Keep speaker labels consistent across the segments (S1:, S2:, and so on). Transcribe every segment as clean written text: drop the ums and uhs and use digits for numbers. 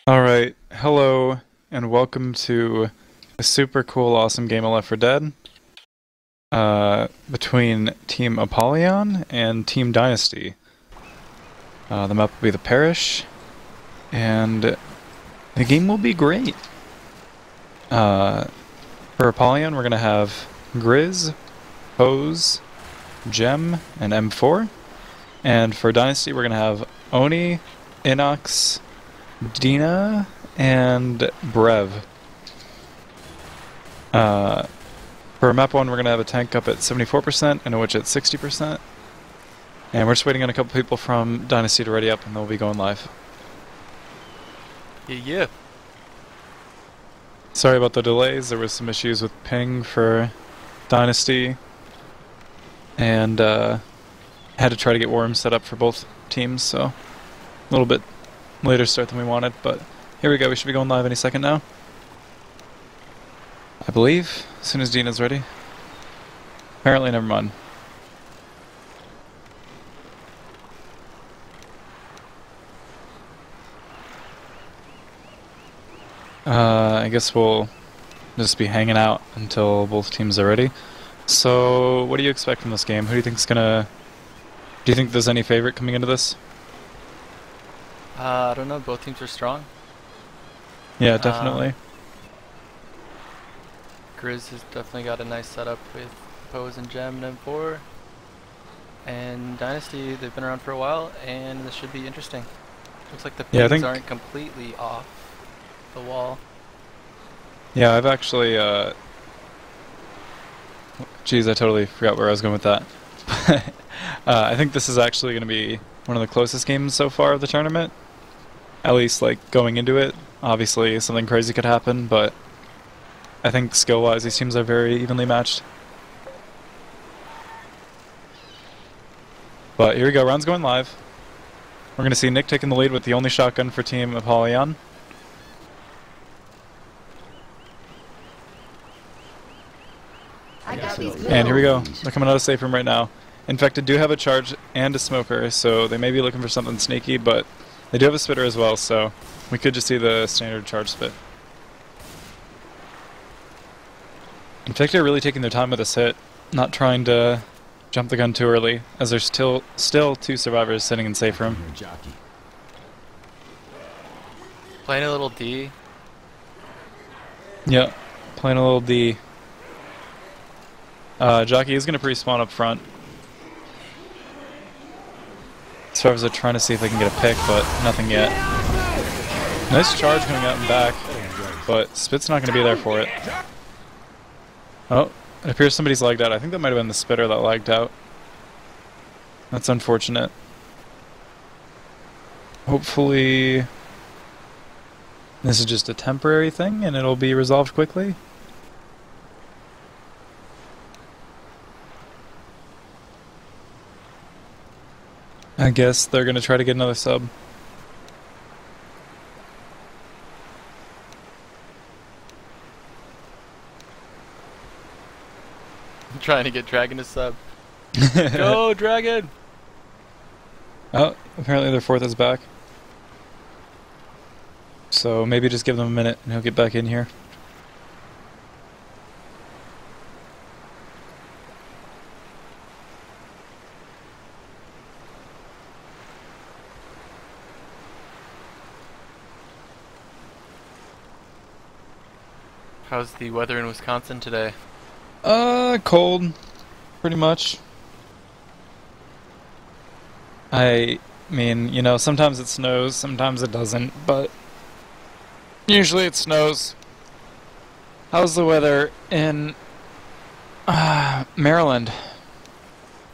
S1: Alright, hello, and welcome to a super cool, awesome game of Left 4 Dead between Team Apollyon and Team Dynasty. The map will be the Parish, and the game will be great. For Apollyon, we're going to have Grizz, Pose, Gem, and M4. And for Dynasty, we're going to have Oni, Inox, Dina, and Brev. For map 1, we're going to have a tank up at 74% and a witch at 60%. And we're just waiting on a couple people from Dynasty to ready up, and they'll be going live.
S2: Yeah.
S1: Sorry about the delays, there was some issues with ping for Dynasty. And had to try to get worms set up for both teams, so a little bit later start than we wanted, but here we go. We should be going live any second now, I believe, as soon as Dina's ready. Apparently, never mind. I guess we'll just be hanging out until both teams are ready. So, what do you expect from this game? Who do you think's gonna... Do you think there's any favorite coming into this?
S2: I don't know. Both teams are strong.
S1: Yeah, definitely.
S2: Grizz has definitely got a nice setup with Pose and Gem and M4. And Dynasty, they've been around for a while, and this should be interesting. Looks like the pings aren't completely off the wall.
S1: Yeah, I've actually, geez, I totally forgot where I was going with that. I think this is actually going to be one of the closest games so far of the tournament. At least, like, going into it. Obviously, something crazy could happen, but I think skill-wise, these teams are very evenly matched. But here we go, round's going live. We're going to see Nick taking the lead with the only shotgun for Team Apollyon. And here we go. They're coming out of safe room right now. Infected do have a charge and a smoker, so they may be looking for something sneaky, but they do have a spitter as well, so we could just see the standard charge spit. Infected are really taking their time with this hit, not trying to jump the gun too early, as there's still two survivors sitting in safe room.
S2: Playing a little D.
S1: Yep, playing a little D. Jockey is going to pre-spawn up front. Survivors are trying to see if they can get a pick, but nothing yet. Nice charge coming out and back, but Spit's not going to be there for it. Oh, it appears somebody's lagged out. I think that might have been the spitter that lagged out. That's unfortunate. Hopefully this is just a temporary thing and it'll be resolved quickly. I guess they're going to try to get another sub.
S2: I'm trying to get Dragon to sub. Go, Dragon!
S1: Oh, apparently their fourth is back. So maybe just give them a minute and he'll get back in here.
S2: How's the weather in Wisconsin today?
S1: Cold. Pretty much. I mean, you know, sometimes it snows, sometimes it doesn't, but usually it snows. How's the weather in Maryland?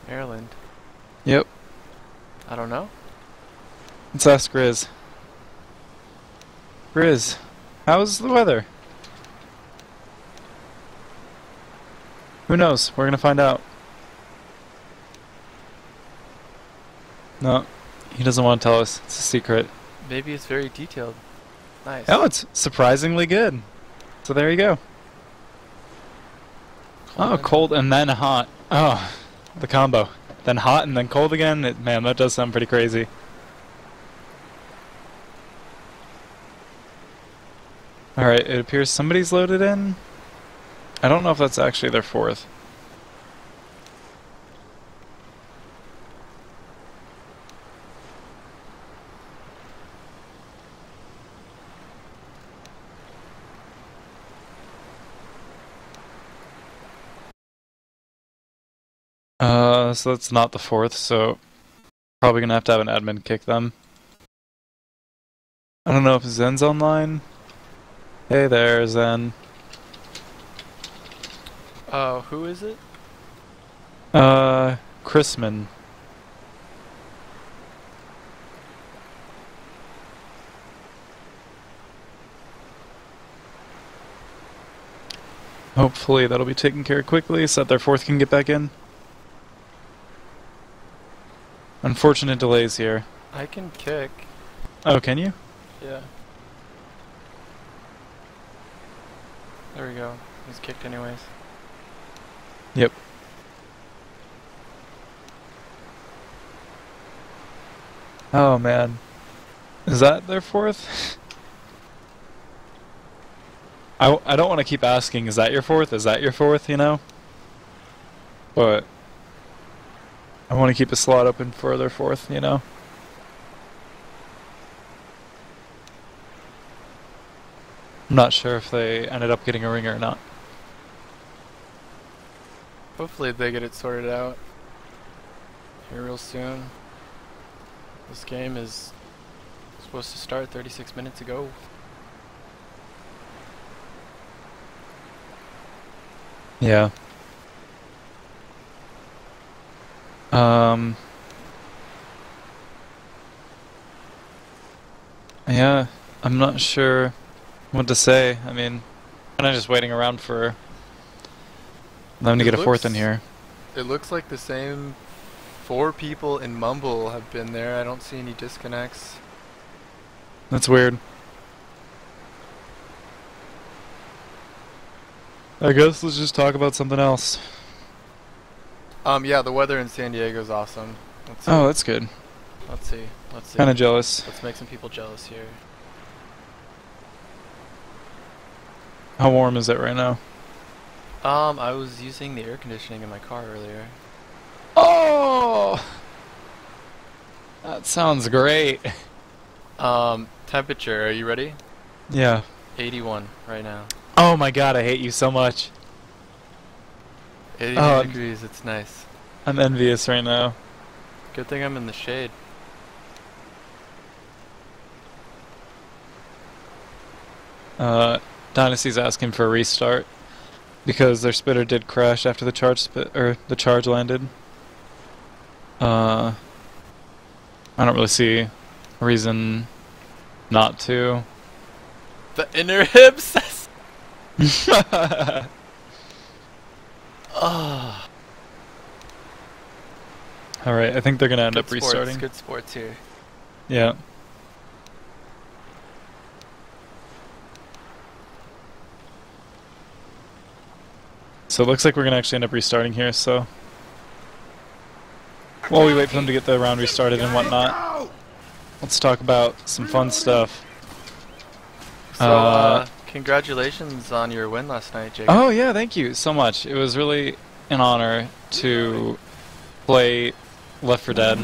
S2: Maryland?
S1: Yep.
S2: I don't know.
S1: Let's ask Grizz. Grizz, how's the weather? Who knows? We're gonna find out. No, he doesn't want to tell us. It's a secret.
S2: Maybe it's very detailed. Nice.
S1: Oh, it's surprisingly good. So there you go. Oh, cold and then hot. Oh, the combo. Then hot and then cold again. Man, that does sound pretty crazy. Alright, it appears somebody's loaded in. I don't know if that's actually their fourth. So that's not the fourth, so probably gonna have an admin kick them. I don't know if Zen's online. Hey there, Zen.
S2: Who is it?
S1: Chrisman. Hopefully that'll be taken care of quickly so that their fourth can get back in. Unfortunate delays here.
S2: I can kick.
S1: Oh, can you?
S2: Yeah. There we go. He's kicked anyways.
S1: Yep. Oh man. Is that their fourth? I don't want to keep asking, is that your fourth? Is that your fourth, you know? But I want to keep a slot open for their fourth, you know? I'm not sure if they ended up getting a ringer or not.
S2: Hopefully they get it sorted out here real soon. This game is supposed to start 36 minutes ago.
S1: Yeah. Yeah, I'm not sure what to say. I mean, I'm just waiting around for them to get a fourth in here.
S2: It looks like the same 4 people in Mumble have been there. I don't see any disconnects.
S1: That's weird. I guess let's just talk about something else.
S2: Yeah, the weather in San Diego is awesome.
S1: Oh, that's good.
S2: Let's see.
S1: Kind of jealous.
S2: Let's make some people jealous here.
S1: How warm is it right now?
S2: I was using the air conditioning in my car earlier.
S1: Oh! That sounds great.
S2: Temperature, are you ready?
S1: Yeah.
S2: 81 right now.
S1: Oh my god, I hate you so much.
S2: 89 degrees, it's nice.
S1: I'm envious right now.
S2: Good thing I'm in the shade.
S1: Dynasty's asking for a restart because their spitter did crash after the charge landed. I don't really see a reason not to.
S2: The inner hips. Oh.
S1: Alright, I think they're gonna end up restarting.
S2: Good sports here.
S1: Yeah. So it looks like we're gonna actually end up restarting here, so while we wait for them to get the round restarted and whatnot, let's talk about some fun stuff.
S2: So, congratulations on your win last night, Jacob.
S1: Oh yeah, thank you so much. It was really an honor to play Left 4 Dead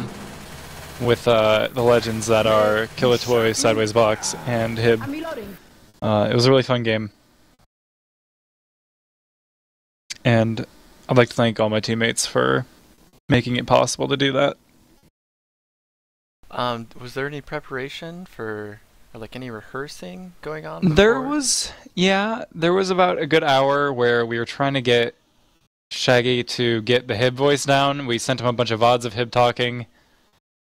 S1: with the legends that are Killer Toy, Sideways Box, and Hib. It was a really fun game. And I'd like to thank all my teammates for making it possible to do that.
S2: Was there any preparation for, or like any rehearsing going on before?
S1: There was about a good hour where we were trying to get Shaggy to get the Hib voice down. We sent him a bunch of VODs of Hib talking.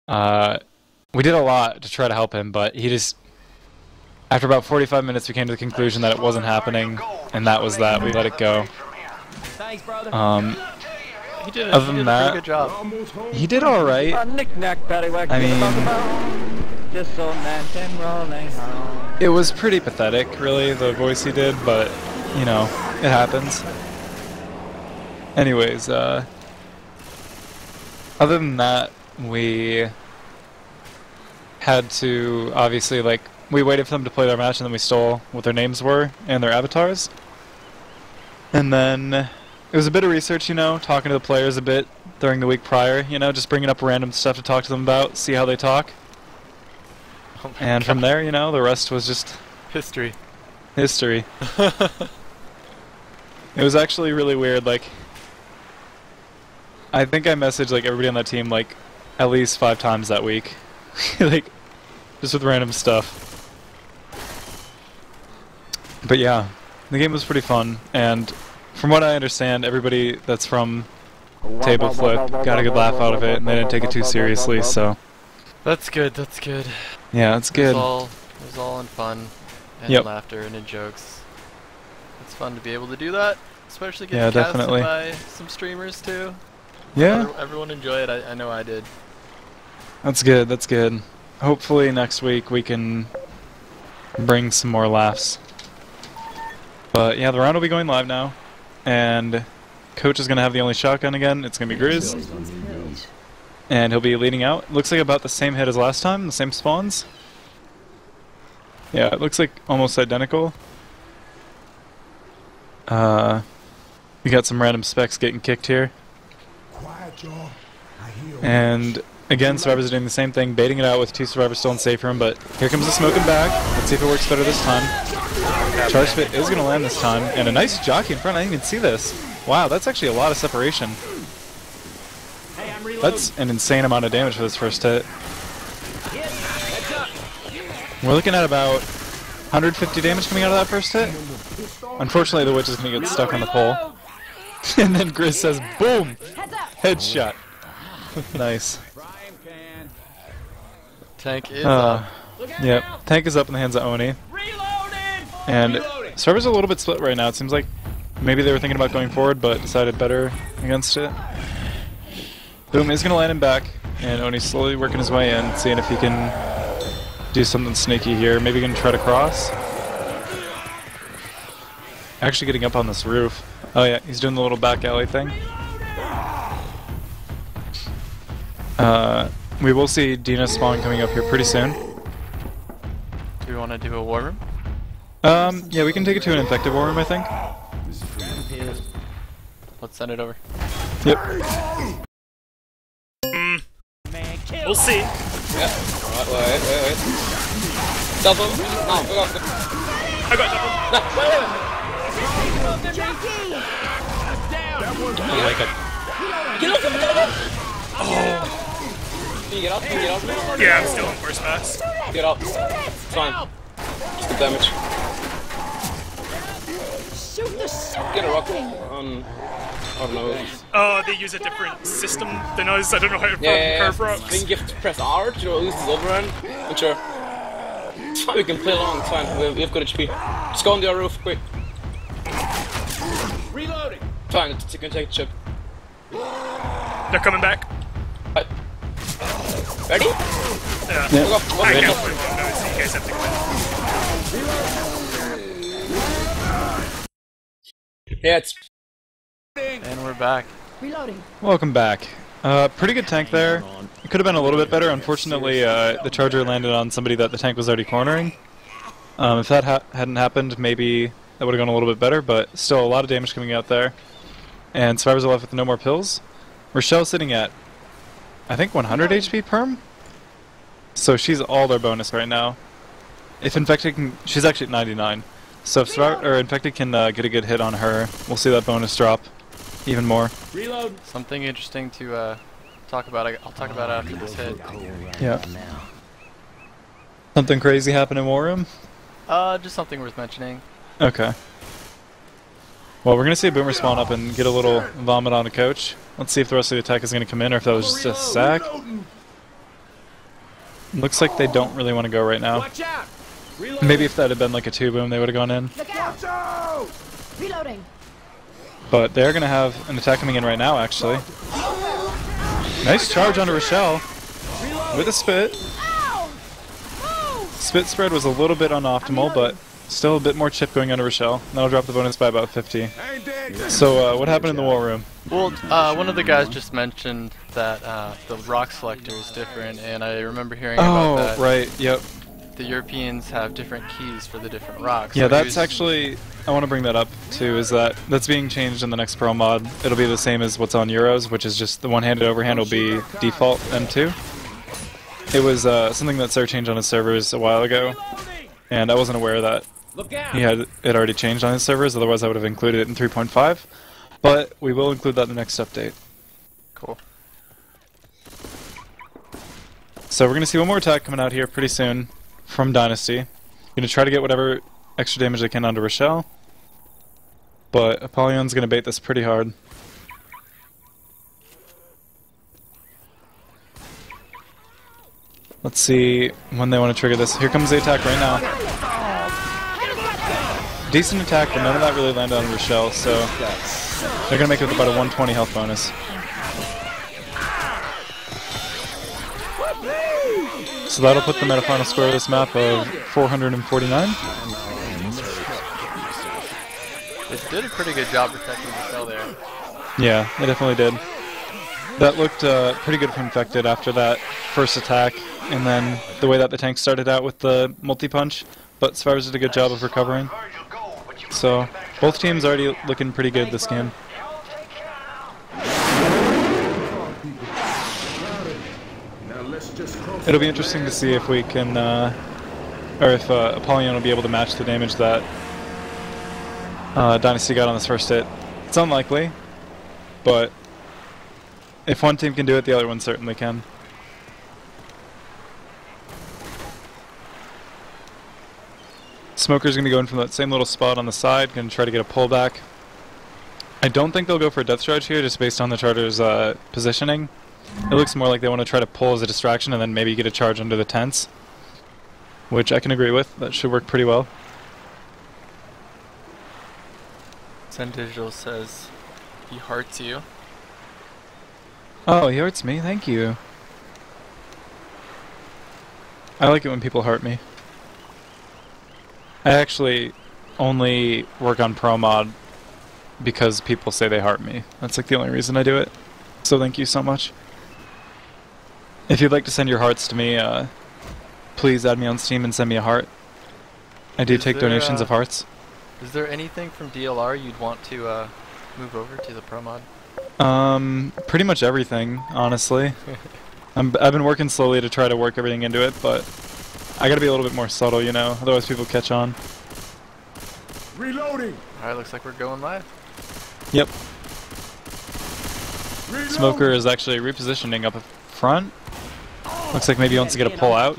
S1: We did a lot to try to help him, but he just, after about 45 minutes, we came to the conclusion that it wasn't happening, and that was that. We let it go.
S2: Thanks, brother.
S1: He did a pretty good job. He did all right. I mean, it was pretty pathetic, really, the voice he did, but you know, it happens. Anyways, other than that, we had to obviously like we waited for them to play their match, and then we stole what their names were and their avatars. And then it was a bit of research, you know, talking to the players a bit during the week prior, you know, just bringing up random stuff to talk to them about, see how they talk.
S2: Oh
S1: and from there, you know, the rest was just
S2: history.
S1: History. It was actually really weird, like, I think I messaged, like, everybody on that team, like, at least 5 times that week. Like, just with random stuff. But yeah, the game was pretty fun, and from what I understand, everybody that's from Table Flip got a good laugh out of it, and they didn't take it too seriously, so...
S2: That's good, that's good.
S1: Yeah, it's good.
S2: It was all in fun, and
S1: Yep.
S2: laughter, and in jokes. It's fun to be able to do that, especially getting casted
S1: definitely.
S2: by some streamers too.
S1: Yeah,
S2: Everyone enjoyed it, I know I did.
S1: that's good, that's good. Hopefully next week we can bring some more laughs. But yeah, the round will be going live now, and Coach is going to have the only shotgun again. It's going to be Grizz, and he'll be leading out. Looks like about the same hit as last time, the same spawns. Yeah, it looks like almost identical. We got some random specs getting kicked here. And again, survivors are doing the same thing, baiting it out with 2 survivors still in safe room, but here comes the smoking bag. Let's see if it works better this time. Charge Spit is going to land this time, and a nice jockey in front. I didn't even see this. Wow, that's actually a lot of separation. That's an insane amount of damage for this first hit. We're looking at about 150 damage coming out of that first hit. Unfortunately, the witch is going to get stuck on the pole. And then Grizz says, boom! Headshot. Nice.
S2: Tank is up.
S1: Yep, tank is up in the hands of Oni. And servers are a little bit split right now. It seems like maybe they were thinking about going forward, but decided better against it. Boom is going to land him back, and Oni's slowly working his way in, seeing if he can do something sneaky here. Maybe he can try to cross. Actually getting up on this roof. Oh yeah, he's doing the little back alley thing. We will see Dina spawn coming up here pretty soon.
S2: Do we want to do a war room?
S1: Yeah, we can take it to an infected war room, I think.
S2: Let's send it over.
S1: Yep.
S3: We'll see.
S4: Yeah. Alright, wait. Double. No, we got
S3: I got double.
S4: No, wait. Oh my god. Get up! Oh. Can you get up? Can you get up?
S3: Yeah, I'm still in first pass.
S4: Get up. It's fine. Just the damage. Get a rocket on... I don't know.
S3: Oh, they use a different system than us. I don't know how to curve rocks.
S4: I think you have to press R to use the overrun. I'm sure. It's fine, we can play along, it's fine. We have good HP. Just go on the roof, quick. Reloading! Fine, you can take the chip.
S3: They're coming back.
S4: Right. Ready?
S3: Yeah.
S4: Go.
S3: I can't play one now, so you guys have to quit.
S4: Yeah, it's...
S2: And we're back.
S5: Reloading.
S1: Welcome back. Pretty good tank there. It could have been a little bit better. Unfortunately, the charger landed on somebody that the tank was already cornering. If that hadn't happened, maybe that would have gone a little bit better, but still a lot of damage coming out there. And survivors are left with no more pills. Rochelle's sitting at, I think, 100 HP perm? So she's all their bonus right now. If Infected can... She's actually at 99. So if Infected can get a good hit on her, we'll see that bonus drop even more.
S2: Reload. Something interesting to talk about. I'll talk about it after this hit.
S1: Yeah. Something crazy happened in War Room?
S2: Just something worth mentioning.
S1: Okay. Well, we're gonna see a Boomer spawn up and get a little vomit on a coach. Let's see if the rest of the attack is gonna come in or if that was just a sack. Looks like they don't really want to go right now. Maybe if that had been like a 2-boom, they would have gone in.
S5: Look out! Reloading.
S1: But they're gonna have an attack coming in right now, actually. Nice charge onto Rochelle with a spit. Spit spread was a little bit unoptimal, but still a bit more chip going onto Rochelle. That'll drop the bonus by about 50. So, what happened in the war room?
S2: Well, one of the guys just mentioned that the rock selector is different, and I remember hearing about that.
S1: Oh, right, yep.
S2: the Europeans have different keys for the different rocks.
S1: Yeah,
S2: So
S1: that's actually, I want to bring that up too, is that's being changed in the next Pro mod. It'll be the same as what's on Euros, which is just the one-handed overhand will be default M2. It was something that Sir changed on his servers a while ago, and I wasn't aware that he had it already changed on his servers, otherwise I would have included it in 3.5. But we will include that in the next update.
S2: Cool.
S1: So we're going to see one more attack coming out here pretty soon from Dynasty. Going to try to get whatever extra damage they can onto Rochelle, but Apollyon's going to bait this pretty hard. Let's see when they want to trigger this. Here comes the attack right now. Decent attack, but none of that really landed on Rochelle, so they're going to make it with about a 120 health bonus. So that'll put them at a final score of this map of 449.
S2: They did a pretty good job protecting Rochelle there.
S1: Yeah, they definitely did. That looked pretty good for Infected after that first attack, and then the way that the tank started out with the multi-punch, but Survivors did a good job of recovering. So, both teams already looking pretty good this game. It'll be interesting to see if we can, or if Apollyon will be able to match the damage that Dynasty got on this first hit. It's unlikely, but if one team can do it, the other one certainly can. Smoker's going to be going from that same little spot on the side, going to try to get a pullback. I don't think they'll go for a Death Charge here, just based on the Charger's positioning. It looks more like they want to try to pull as a distraction and then maybe get a charge under the tents, which I can agree with. That should work pretty well.
S2: Zen Digital says he hearts you.
S1: Oh, he hearts me. Thank you. I like it when people heart me. I actually only work on Pro Mod because people say they heart me. That's like the only reason I do it. So thank you so much. If you'd like to send your hearts to me, please add me on Steam and send me a heart. I do take donations of hearts.
S2: Is there anything from DLR you'd want to move over to the Pro Mod?
S1: Pretty much everything, honestly. I've been working slowly to try to work everything into it, but I gotta be a little bit more subtle, you know, otherwise people catch on.
S6: Reloading!
S2: Alright, looks like we're going live.
S1: Yep. Smoker is actually repositioning up front. Looks like maybe he wants to get a pull out.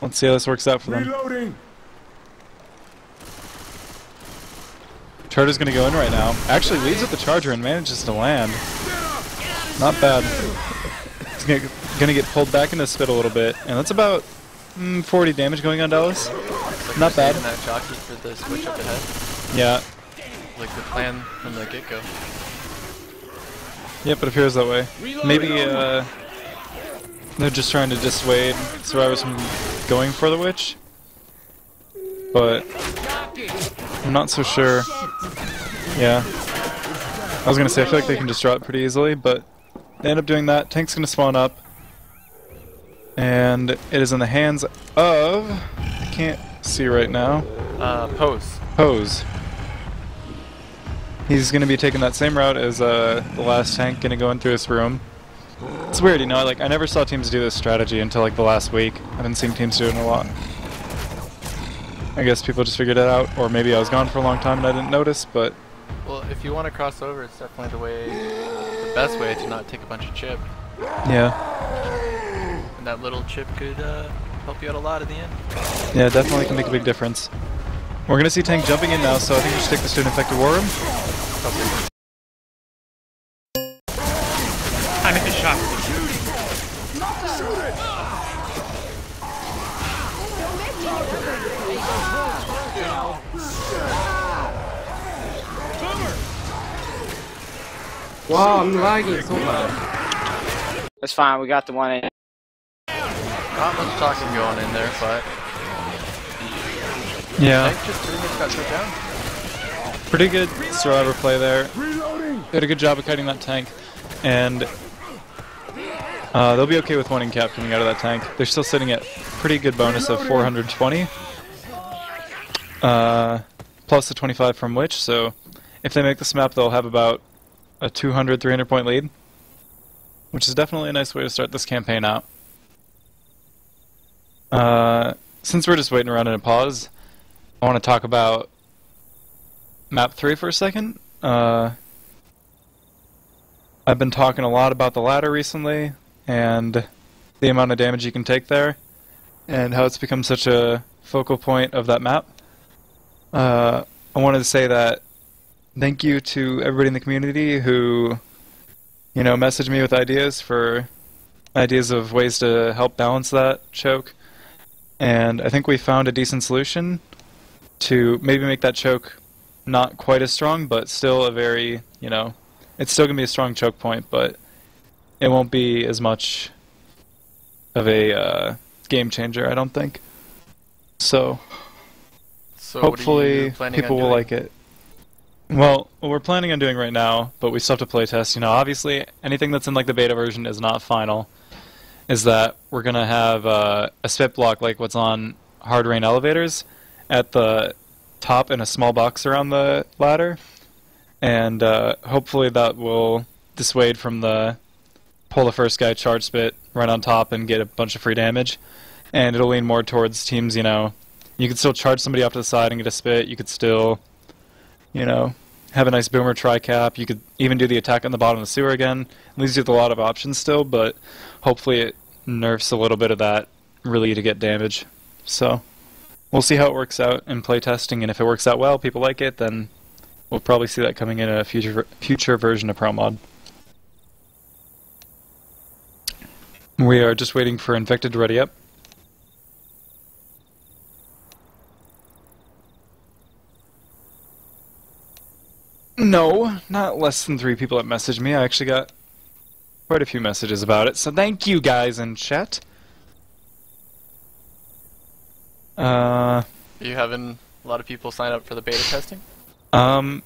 S1: Let's see how this works out for them.
S6: Reloading!
S1: Charger's gonna go in right now. Actually leads with the Charger and manages to land. Not bad. He's gonna get pulled back into spit a little bit, and that's about 40 damage going on Dallas.
S2: Like
S1: Not bad.
S2: That jockey for the switch up ahead.
S1: Yeah.
S2: Like the plan from the get-go.
S1: Yep, it appears that way. Maybe they're just trying to dissuade Survivors from going for the witch, but I'm not so sure. Yeah. I was gonna say, I feel like they can just draw it pretty easily, but they end up doing that. Tank's gonna spawn up, and it is in the hands of, I can't see right now. Pose. He's gonna be taking that same route as the last tank, gonna go in through this room. It's weird, you know, like I never saw teams do this strategy until like the last week. I've been seeing teams do it a lot. I guess people just figured it out, or maybe I was gone for a long time and I didn't notice, but...
S2: Well, if you want to cross over, it's definitely the best way to not take a bunch of chip.
S1: Yeah.
S2: And that little chip could help you out a lot at the end.
S1: Yeah, definitely can make a big difference. We're gonna see Tank jumping in now, so I think we should take this to an infected war room.
S2: Okay.
S3: I need the shot.
S7: Wow, I'm lagging so bad.
S4: That's fine, we got the one in.
S2: Not much talking going in there, but...
S1: Yeah.
S2: Tank just pretty much got shut down.
S1: Pretty good survivor play there. Did a good job of kiting that tank, and They'll be okay with one in cap coming out of that tank. They're still sitting at pretty good bonus of 420. Plus the 25 from Witch, so if they make this map, they'll have about a 200, 300 point lead, which is definitely a nice way to start this campaign out. Since we're just waiting around in a pause, I want to talk about map 3 for a second. I've been talking a lot about the ladder recently, and the amount of damage you can take there, and how it's become such a focal point of that map. I wanted to say that thank you to everybody in the community who, you know, messaged me with ideas of ways to help balance that choke. And I think we found a decent solution to maybe make that choke not quite as strong, but still a very, you know, it's still going to be a strong choke point, but it won't be as much of a game changer, I don't think. So hopefully people will like it. Well, what we're planning on doing right now, but we still have to playtest, you know, obviously anything that's in like the beta version is not final, is that we're going to have a spit block like what's on Hard Rain elevators at the top in a small box around the ladder, and hopefully that will dissuade from the pull the first guy, charge spit, right on top and get a bunch of free damage, and it'll lean more towards teams, you know, you could still charge somebody off to the side and get a spit, you could still, you know, have a nice boomer tri-cap, you could even do the attack on the bottom of the sewer again. It leaves you with a lot of options still, but hopefully it nerfs a little bit of that really to get damage. So we'll see how it works out in playtesting, and if it works out well, people like it, then we'll probably see that coming in a future version of Pro Mod. We are just waiting for Infected to ready up. No, not less than 3 people that messaged me. I actually got quite a few messages about it, so thank you guys in chat.
S2: Are you having a lot of people sign up for the beta testing?
S1: I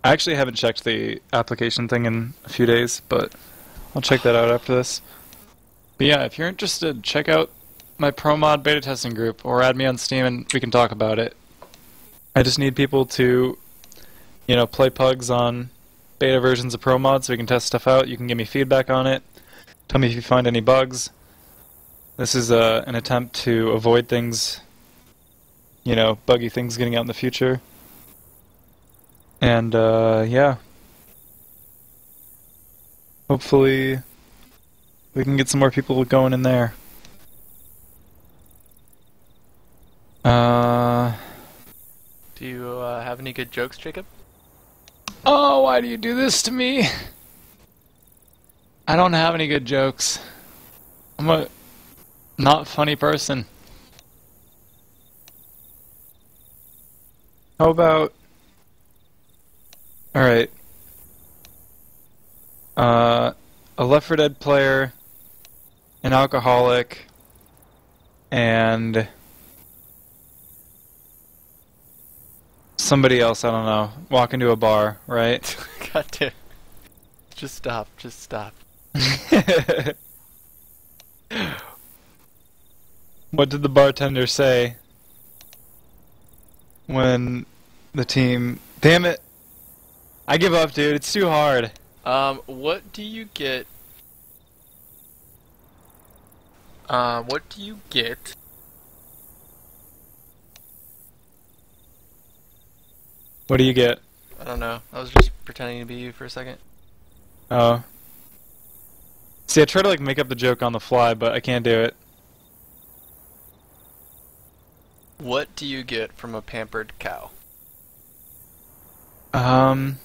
S1: actually haven't checked the application thing in a few days, but I'll check that out after this. But yeah, if you're interested, check out my Pro Mod beta testing group, or add me on Steam and we can talk about it. I just need people to, you know, play pugs on beta versions of Pro Mod so we can test stuff out. You can give me feedback on it. Tell me if you find any bugs. This is an attempt to avoid things, you know, buggy things getting out in the future. And, yeah. Hopefully we can get some more people going in there.
S2: Do you have any good jokes, Jacob?
S1: Oh, why do you do this to me? I don't have any good jokes. I'm a not funny person. How about... Alright. A Left 4 Dead player, an alcoholic, and somebody else, I don't know, walk into a bar, right?
S2: God damn. Just stop, just stop.
S1: What did the bartender say when the team... Damn it! I give up, dude. It's too hard.
S2: What do you get? What do you get?
S1: What do you get?
S2: I don't know. I was just pretending to be you for a second.
S1: Oh. See, I try to, like, make up the joke on the fly, but I can't do it.
S2: What do you get from a pampered cow?
S1: I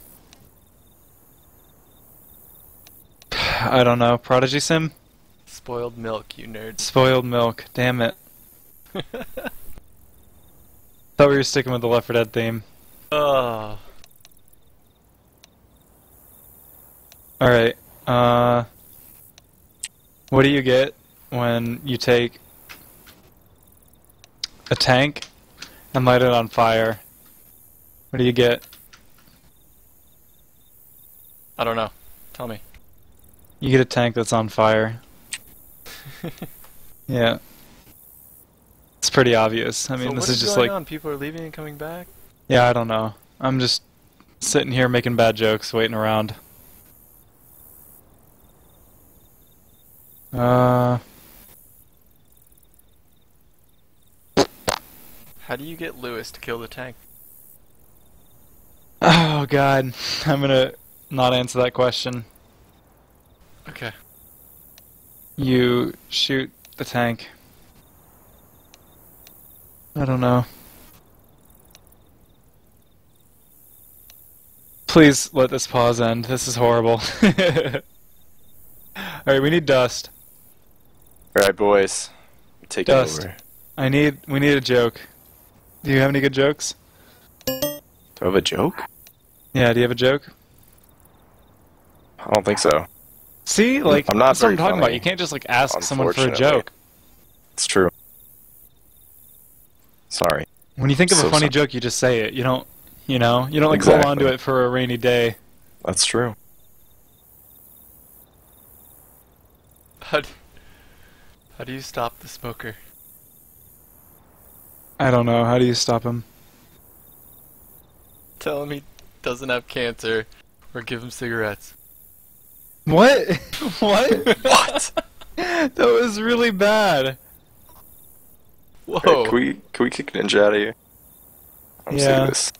S1: don't know. Prodigy Sim?
S2: Spoiled milk, you nerd.
S1: Spoiled milk. Damn it. Thought we were sticking with the Left 4 Dead theme.
S2: Ugh.
S1: Alright, what do you get when you take a tank and light it on fire? What do you get?
S2: I don't know. Tell me.
S1: You get a tank that's on fire. Yeah. It's pretty obvious. I mean,
S2: So
S1: this
S2: what
S1: is just
S2: going
S1: like...
S2: on? People are leaving and coming back?
S1: Yeah, I don't know. I'm just sitting here making bad jokes, waiting around.
S2: How do you get Lewis to kill the tank?
S1: Oh god, I'm gonna not answer that question.
S2: Okay.
S1: You shoot the tank. I don't know. Please let this pause end. This is horrible. Alright, we need Dust.
S6: Alright, boys. Take it
S1: Dust.
S6: over.
S1: We need a joke. Do you have any good jokes?
S6: Do I have a joke?
S1: Yeah, do you have a joke?
S6: I don't think so.
S1: See, like,
S6: I'm not
S1: that's what I'm
S6: very
S1: talking about.
S6: funny,
S1: You can't just, like, ask someone for a
S6: unfortunately.
S1: joke.
S6: It's true. Sorry.
S1: When you think of a
S6: So
S1: funny
S6: sorry.
S1: joke, you just say it. You don't, you don't, like, hold on to
S6: Exactly.
S1: it for a rainy day.
S6: That's true.
S2: How do you stop the smoker?
S1: I don't know. How do you stop him?
S2: Tell him he doesn't have cancer, or give him cigarettes.
S1: What? What?
S6: What?
S1: That was really bad.
S2: Whoa!
S6: Alright, can we kick Ninja out of here? I'm sick
S1: Yeah.
S6: of this.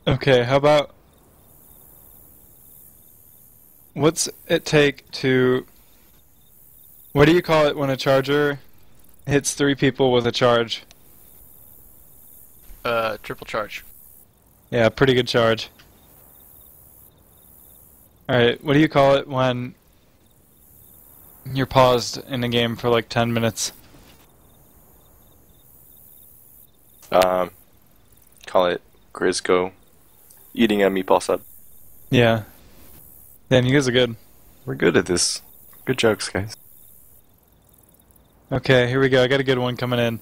S1: Okay, how about... What's it take to... What do you call it when a charger hits 3 people with a charge?
S2: Triple charge.
S1: Yeah, pretty good charge. Alright, what do you call it when you're paused in a game for like 10 minutes?
S6: Call it Grisco eating a meatball sub.
S1: Yeah. Damn, you guys are good.
S6: We're good at this. Good jokes, guys.
S1: Okay, here we go. I got a good one coming in.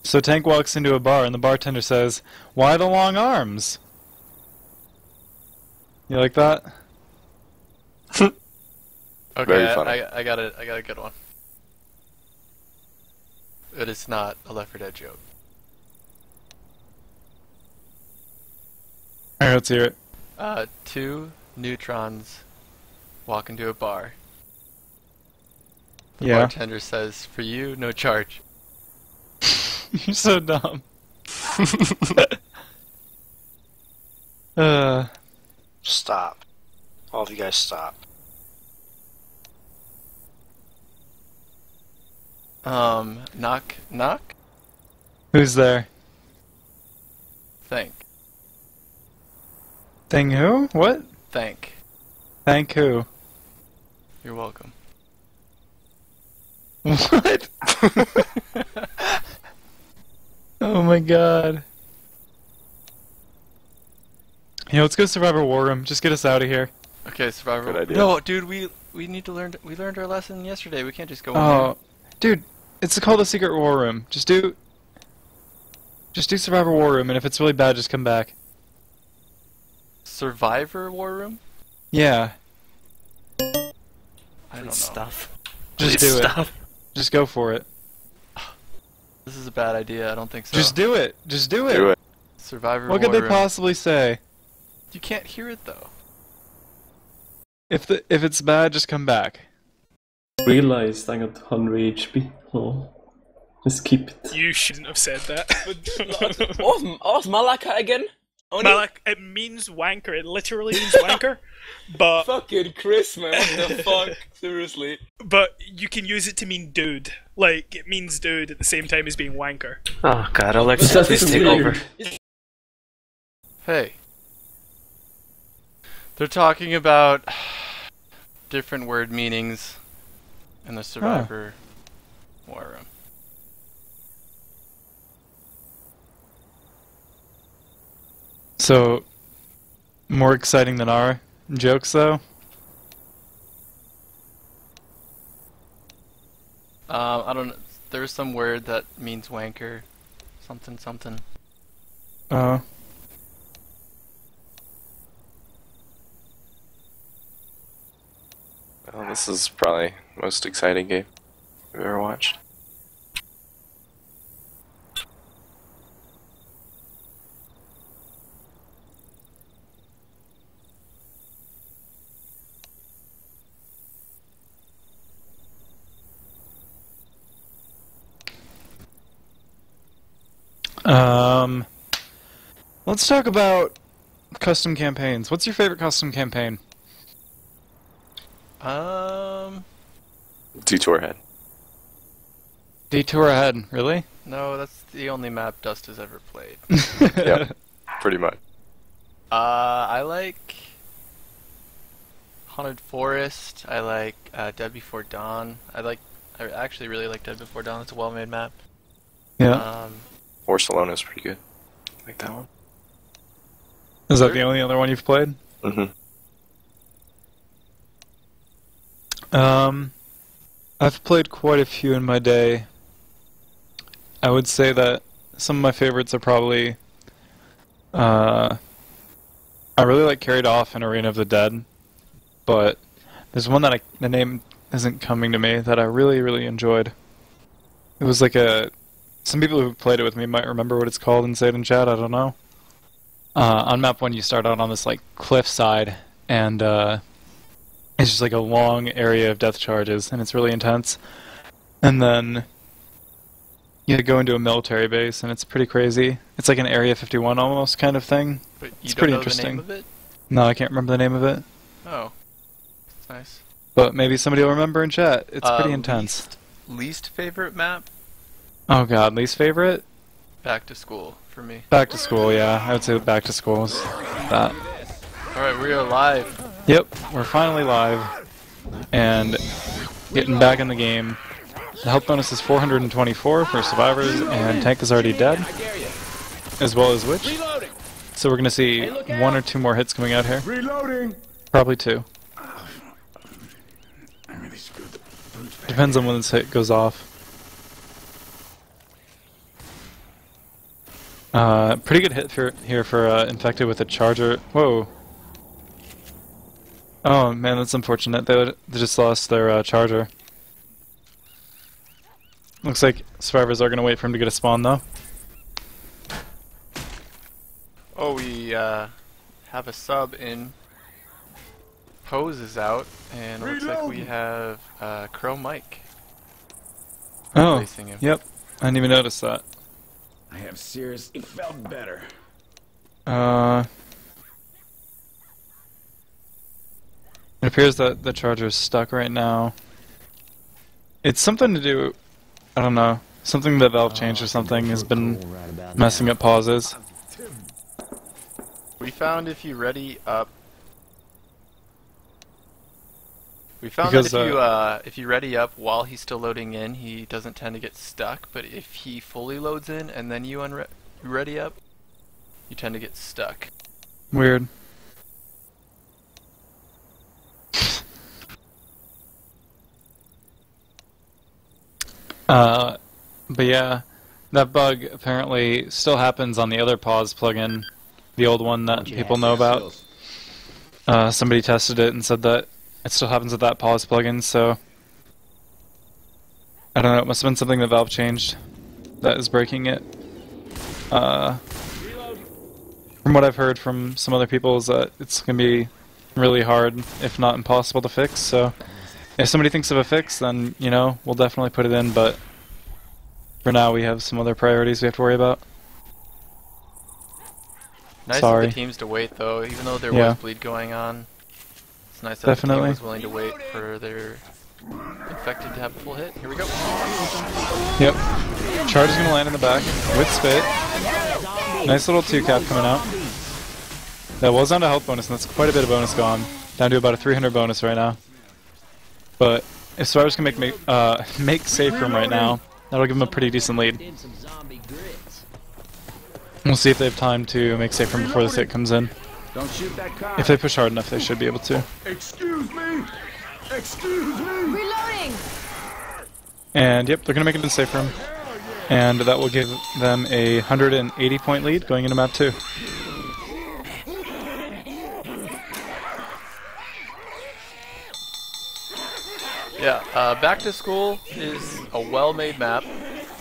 S1: So Tank walks into a bar and the bartender says, "Why the long arms?" You like that?
S2: Okay,
S6: Very funny.
S2: I got a good one. It is not a Left 4 Dead joke.
S1: Alright, let's hear it.
S2: 2 neutrons walk into a bar. The
S1: Yeah.
S2: bartender says, "For you, no charge."
S1: You're so dumb.
S8: Stop. All of you guys stop.
S2: Knock, knock?
S1: Who's there?
S2: Thank.
S1: Thing who? What?
S2: Thank.
S1: Thank who?
S2: You're welcome.
S1: What? Oh my god. Yeah, let's go Survivor War Room. Just get us out of here.
S2: Okay, Survivor.
S6: Good idea.
S2: No, dude, we need to learn. We learned our lesson yesterday. We can't just go in
S1: Oh, dude, it's called a Secret War Room. Just do Survivor War Room, and if it's really bad, just come back.
S2: there. Survivor War Room?
S1: Yeah,
S2: I don't know.
S8: Stuff.
S1: just
S8: Please
S1: do it.
S8: stop.
S1: Just go for it.
S2: This is a bad idea. I don't think so.
S1: Just do it. Just do it.
S6: Do it.
S2: Survivor
S1: What
S2: War
S1: could they
S2: Room.
S1: possibly say?
S2: You can't hear it though.
S1: If it's bad, just come back.
S9: Realized I got 100 HP. Oh. Just keep it.
S3: You shouldn't have said that.
S4: What's Malaka again?
S3: Malak, it means wanker. It literally means wanker. But
S4: Fucking Chris, man. What the fuck? Seriously.
S3: but you can use it to mean dude. Like, it means dude at the same time as being wanker.
S8: Oh god, Alexa,
S9: That's
S8: please take
S9: weird.
S8: over.
S2: Hey. They're talking about different word meanings in the Survivor War Room.
S1: So, more exciting than our jokes, though?
S2: I don't know. There's some word that means wanker. Something, something.
S6: This is probably the most exciting game I've ever watched.
S1: Let's talk about custom campaigns. What's your favorite custom campaign?
S6: Detour Head.
S1: Detour Ahead, really?
S2: No, that's the only map Dust has ever played.
S6: Yep, pretty much.
S2: I like Haunted Forest. I like Dead Before Dawn. I actually really like Dead Before Dawn. It's a well-made map.
S1: Yeah.
S6: Barcelona is pretty good. I like that one.
S1: Is that the only other one you've played?
S6: Mm-hmm.
S1: I've played quite a few in my day. I would say that some of my favorites are probably... I really like Carried Off and Arena of the Dead, but there's one that the name isn't coming to me that I really, really enjoyed. It was like a... Some people who played it with me might remember what it's called and say it in chat, I don't know. On map 1 you start out on this like cliffside, and it's just like a long area of death charges, and it's really intense. And then you go into a military base, and it's pretty crazy. It's like an Area 51 almost kind of thing.
S2: But
S1: it's pretty interesting.
S2: The name of it?
S1: No, I can't remember the name of it.
S2: Oh, that's nice.
S1: But maybe somebody will remember in chat. It's pretty intense.
S2: Least favorite map?
S1: Oh god, least favorite?
S2: Back to School for me.
S1: Back to School, yeah. I would say Back to School is that.
S2: Alright, we are live.
S1: Yep, we're finally live. And getting back in the game. The health bonus is 424 for survivors, and Tank is already dead. As well as Witch. So we're gonna see 1 or 2 more hits coming out here.
S5: Reloading.
S1: Probably 2. Depends on when this hit goes off. Pretty good hit here for Infected with a charger. Whoa. Oh man, that's unfortunate. They just lost their charger. Looks like survivors are going to wait for him to get a spawn though.
S2: Oh, we have a sub in. Pose is out, and it looks like we have Crow Mike.
S1: Oh,
S2: Him.
S1: yep. I didn't even notice that.
S5: I have serious. It felt better.
S1: It appears that the charger is stuck right now. It's something to do... I don't know. Something that Valve changed or something has been messing up pauses.
S2: We found if you ready up... We found that if you ready up while he's still loading in, he doesn't tend to get stuck, but if he fully loads in and then you ready up, you tend to get stuck.
S1: Weird. But yeah, that bug apparently still happens on the other pause plugin, the old one that people know about. Somebody tested it and said that it still happens with that pause plugin, so I don't know, it must have been something that Valve changed that is breaking it. From what I've heard from some other people is that it's going to be really hard, if not impossible to fix, so if somebody thinks of a fix, then, you know, we'll definitely put it in, but for now we have some other priorities we have to worry about.
S2: Nice
S1: Sorry.
S2: of the teams to wait, though, even though there was bleed going on. It's nice that the team was willing to wait for their Infected to have a full hit. Here we go.
S1: Yep. Charge is going to land in the back with Spit. Nice little 2-cap coming out. That was on a health bonus, and that's quite a bit of bonus gone. Down to about a 300 bonus right now. But if Survivors can make safe room right now, that'll give them a pretty decent lead. We'll see if they have time to make safe room before this hit comes in. If they push hard enough, they should be able to.
S5: Excuse me. Excuse me. Reloading.
S1: And yep, they're gonna make it in safe room, and that will give them a 180-point lead going into map 2.
S2: Yeah, Back to School is a well-made map.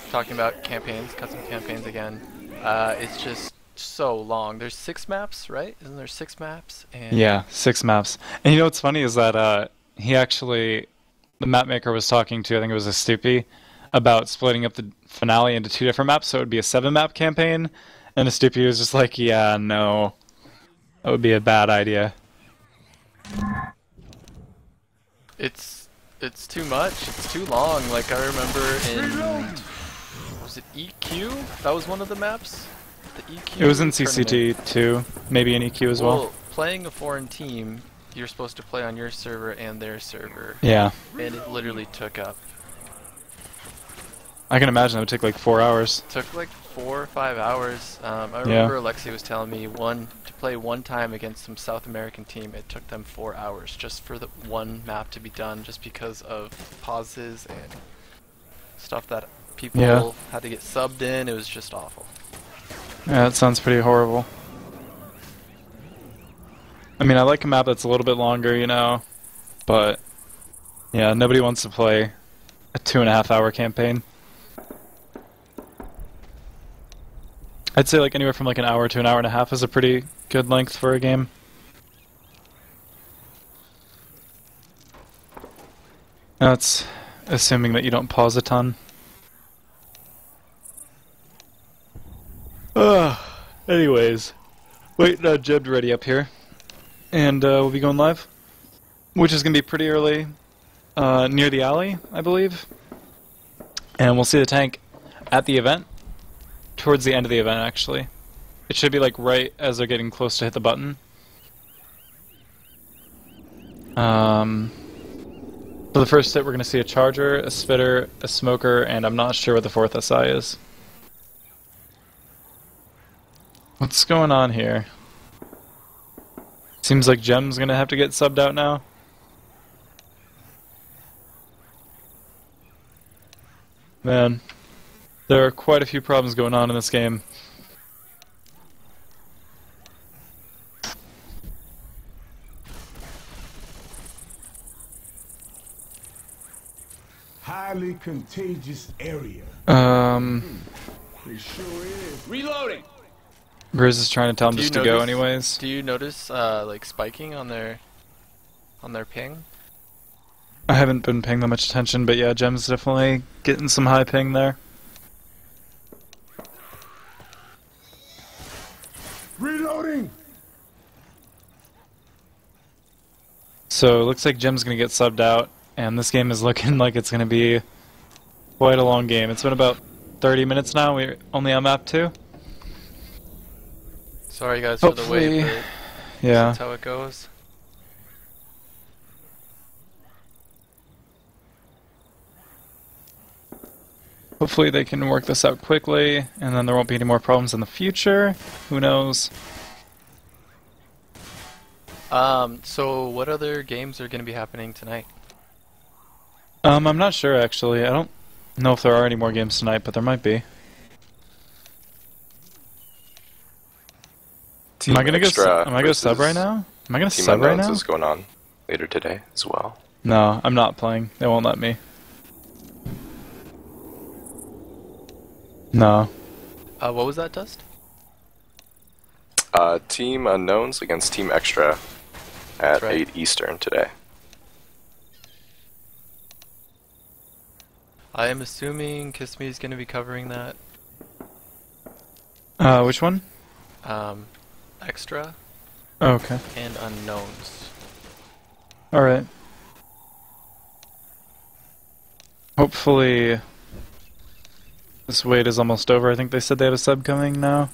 S2: Talking about campaigns, custom campaigns again. It's just so long. There's 6 maps, right? Isn't there 6 maps? And
S1: Yeah, 6 maps. And you know what's funny is that he actually, the map maker was talking to, I think it was a Stoopy, about splitting up the finale into 2 different maps, so it would be a 7-map campaign. And the Stoopy was just like, yeah, no, that would be a bad idea.
S2: It's too much. It's too long. Like I remember in, was it EQ? That was one of the maps. The EQ.
S1: It was in
S2: tournament.
S1: CCT too, maybe in EQ as well.
S2: Playing a foreign team, you're supposed to play on your server and their server.
S1: Yeah.
S2: And it literally took up.
S1: I can imagine it would take like 4 hours.
S2: It took like 4 or 5 hours. I remember Alexi was telling me to play one time against some South American team, it took them 4 hours just for the one map to be done, just because of pauses and stuff that people had to get subbed in. It was just awful.
S1: Yeah, that sounds pretty horrible. I mean, I like a map that's a little bit longer, you know, but yeah, nobody wants to play a 2.5-hour campaign. I'd say like anywhere from like an hour to an hour and a half is a pretty good length for a game. That's assuming that you don't pause a ton. Anyways, wait, Jeb's ready up here, and we'll be going live, which is gonna be pretty early, near the alley, I believe, and we'll see the tank at the event. Towards the end of the event, actually. It should be like right as they're getting close to hit the button. For the first hit, we're going to see a charger, a spitter, a smoker, and I'm not sure what the 4th SI is. What's going on here? Seems like Gem's going to have to get subbed out now. Man. There are quite a few problems going on in this game.
S5: Highly contagious area. It sure is. Reloading.
S1: Grizz is trying to tell him just to go anyways.
S2: Do you notice like spiking on their ping?
S1: I haven't been paying that much attention, but yeah, Gem's definitely getting some high ping there.
S5: Reloading.
S1: So it looks like Gem's gonna get subbed out, and this game is looking like it's gonna be quite a long game. It's been about 30 minutes now. We're only on map 2.
S2: Sorry guys for the wait, but
S1: yeah,
S2: that's how it goes.
S1: Hopefully they can work this out quickly, and then there won't be any more problems in the future. Who knows?
S2: So what other games are going to be happening tonight?
S1: I'm not sure actually. I don't know if there are any more games tonight, but there might be. Am I gonna sub right now? Am I gonna sub right now?
S6: Is going on later today as well.
S1: No, I'm not playing. They won't let me. No.
S2: What was that, Dust?
S6: Team Unknowns against Team Extra at 8 Eastern today.
S2: I am assuming Kiss Me is going to be covering that.
S1: Which one?
S2: Extra.
S1: Oh, okay.
S2: And Unknowns.
S1: Alright. Hopefully this wait is almost over. I think they said they had a sub coming now.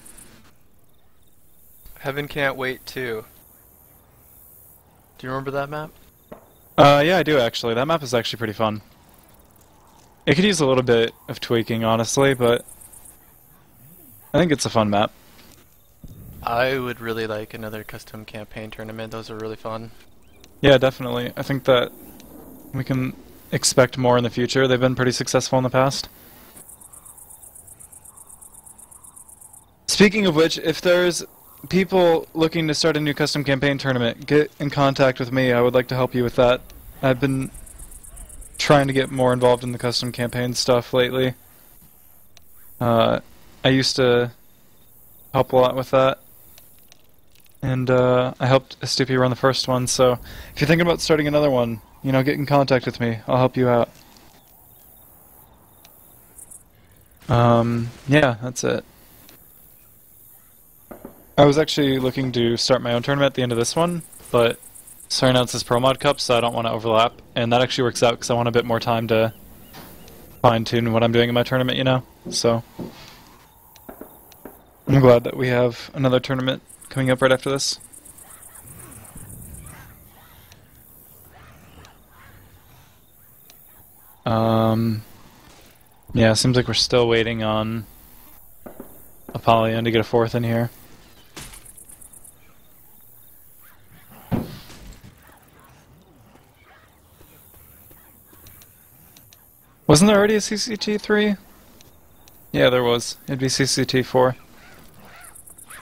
S2: Heaven Can't Wait 2. Do you remember that map?
S1: Yeah, I do actually. That map is actually pretty fun. It could use a little bit of tweaking, honestly, but I think it's a fun map.
S2: I would really like another custom campaign tournament. Those are really fun.
S1: Yeah, definitely. I think that we can expect more in the future. They've been pretty successful in the past. Speaking of which, if there's people looking to start a new custom campaign tournament, get in contact with me. I would like to help you with that. I've been trying to get more involved in the custom campaign stuff lately. I used to help a lot with that, and I helped Stupi run the first one, so if you're thinking about starting another one, you know, get in contact with me. I'll help you out. Yeah, that's it. I was actually looking to start my own tournament at the end of this one, but sorry, now it's this Pro Mod Cup, so I don't want to overlap, and that actually works out because I want a bit more time to fine-tune what I'm doing in my tournament, you know? So I'm glad that we have another tournament coming up right after this. Yeah, seems like we're still waiting on Apollyon to get a fourth in here. Wasn't there already a CCT3? Yeah, there was. It'd be CCT4.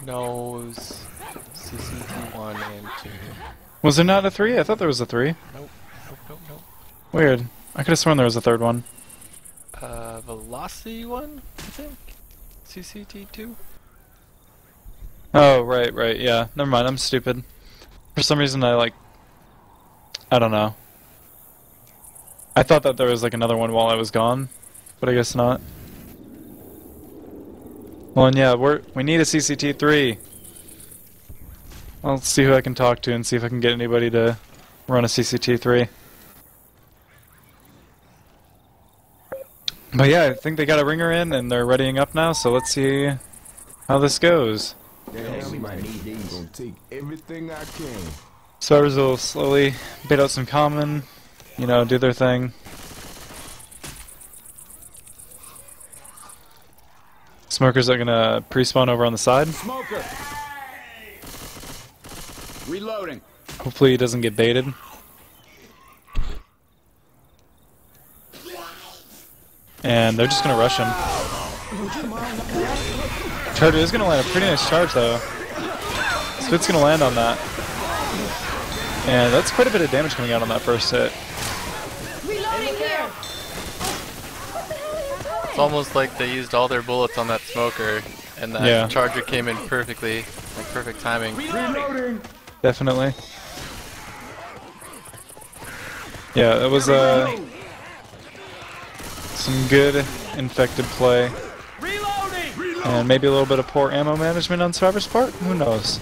S2: No, it was CCT1 and 2.
S1: Was there not a 3? I thought there was a 3.
S2: Nope. Nope.
S1: Weird. I could have sworn there was a third one.
S2: Velocity 1, I think? CCT2?
S1: Oh, right, yeah. Never mind, I'm stupid. For some reason I don't know. I thought that there was like another one while I was gone, but I guess not. Well, and yeah, we need a CCT3. I'll see who I can talk to and see if I can get anybody to run a CCT3. But yeah, I think they got a ringer in and they're readying up now, so let's see how this goes. Servers will slowly bait out some common, you know, do their thing. Smokers are gonna pre-spawn over on the side.
S5: Smoker. Reloading.
S1: Hopefully he doesn't get baited. And they're just gonna rush him. Charger is gonna land a pretty nice charge though. Spit's gonna land on that. And that's quite a bit of damage coming out on that first hit.
S10: Reloading here.
S2: It's almost like they used all their bullets on that smoker, and that charger came in perfectly, like perfect timing.
S5: Reloading.
S1: Definitely. Yeah, that was some good infected play. And maybe a little bit of poor ammo management on Survivor's part? Who knows?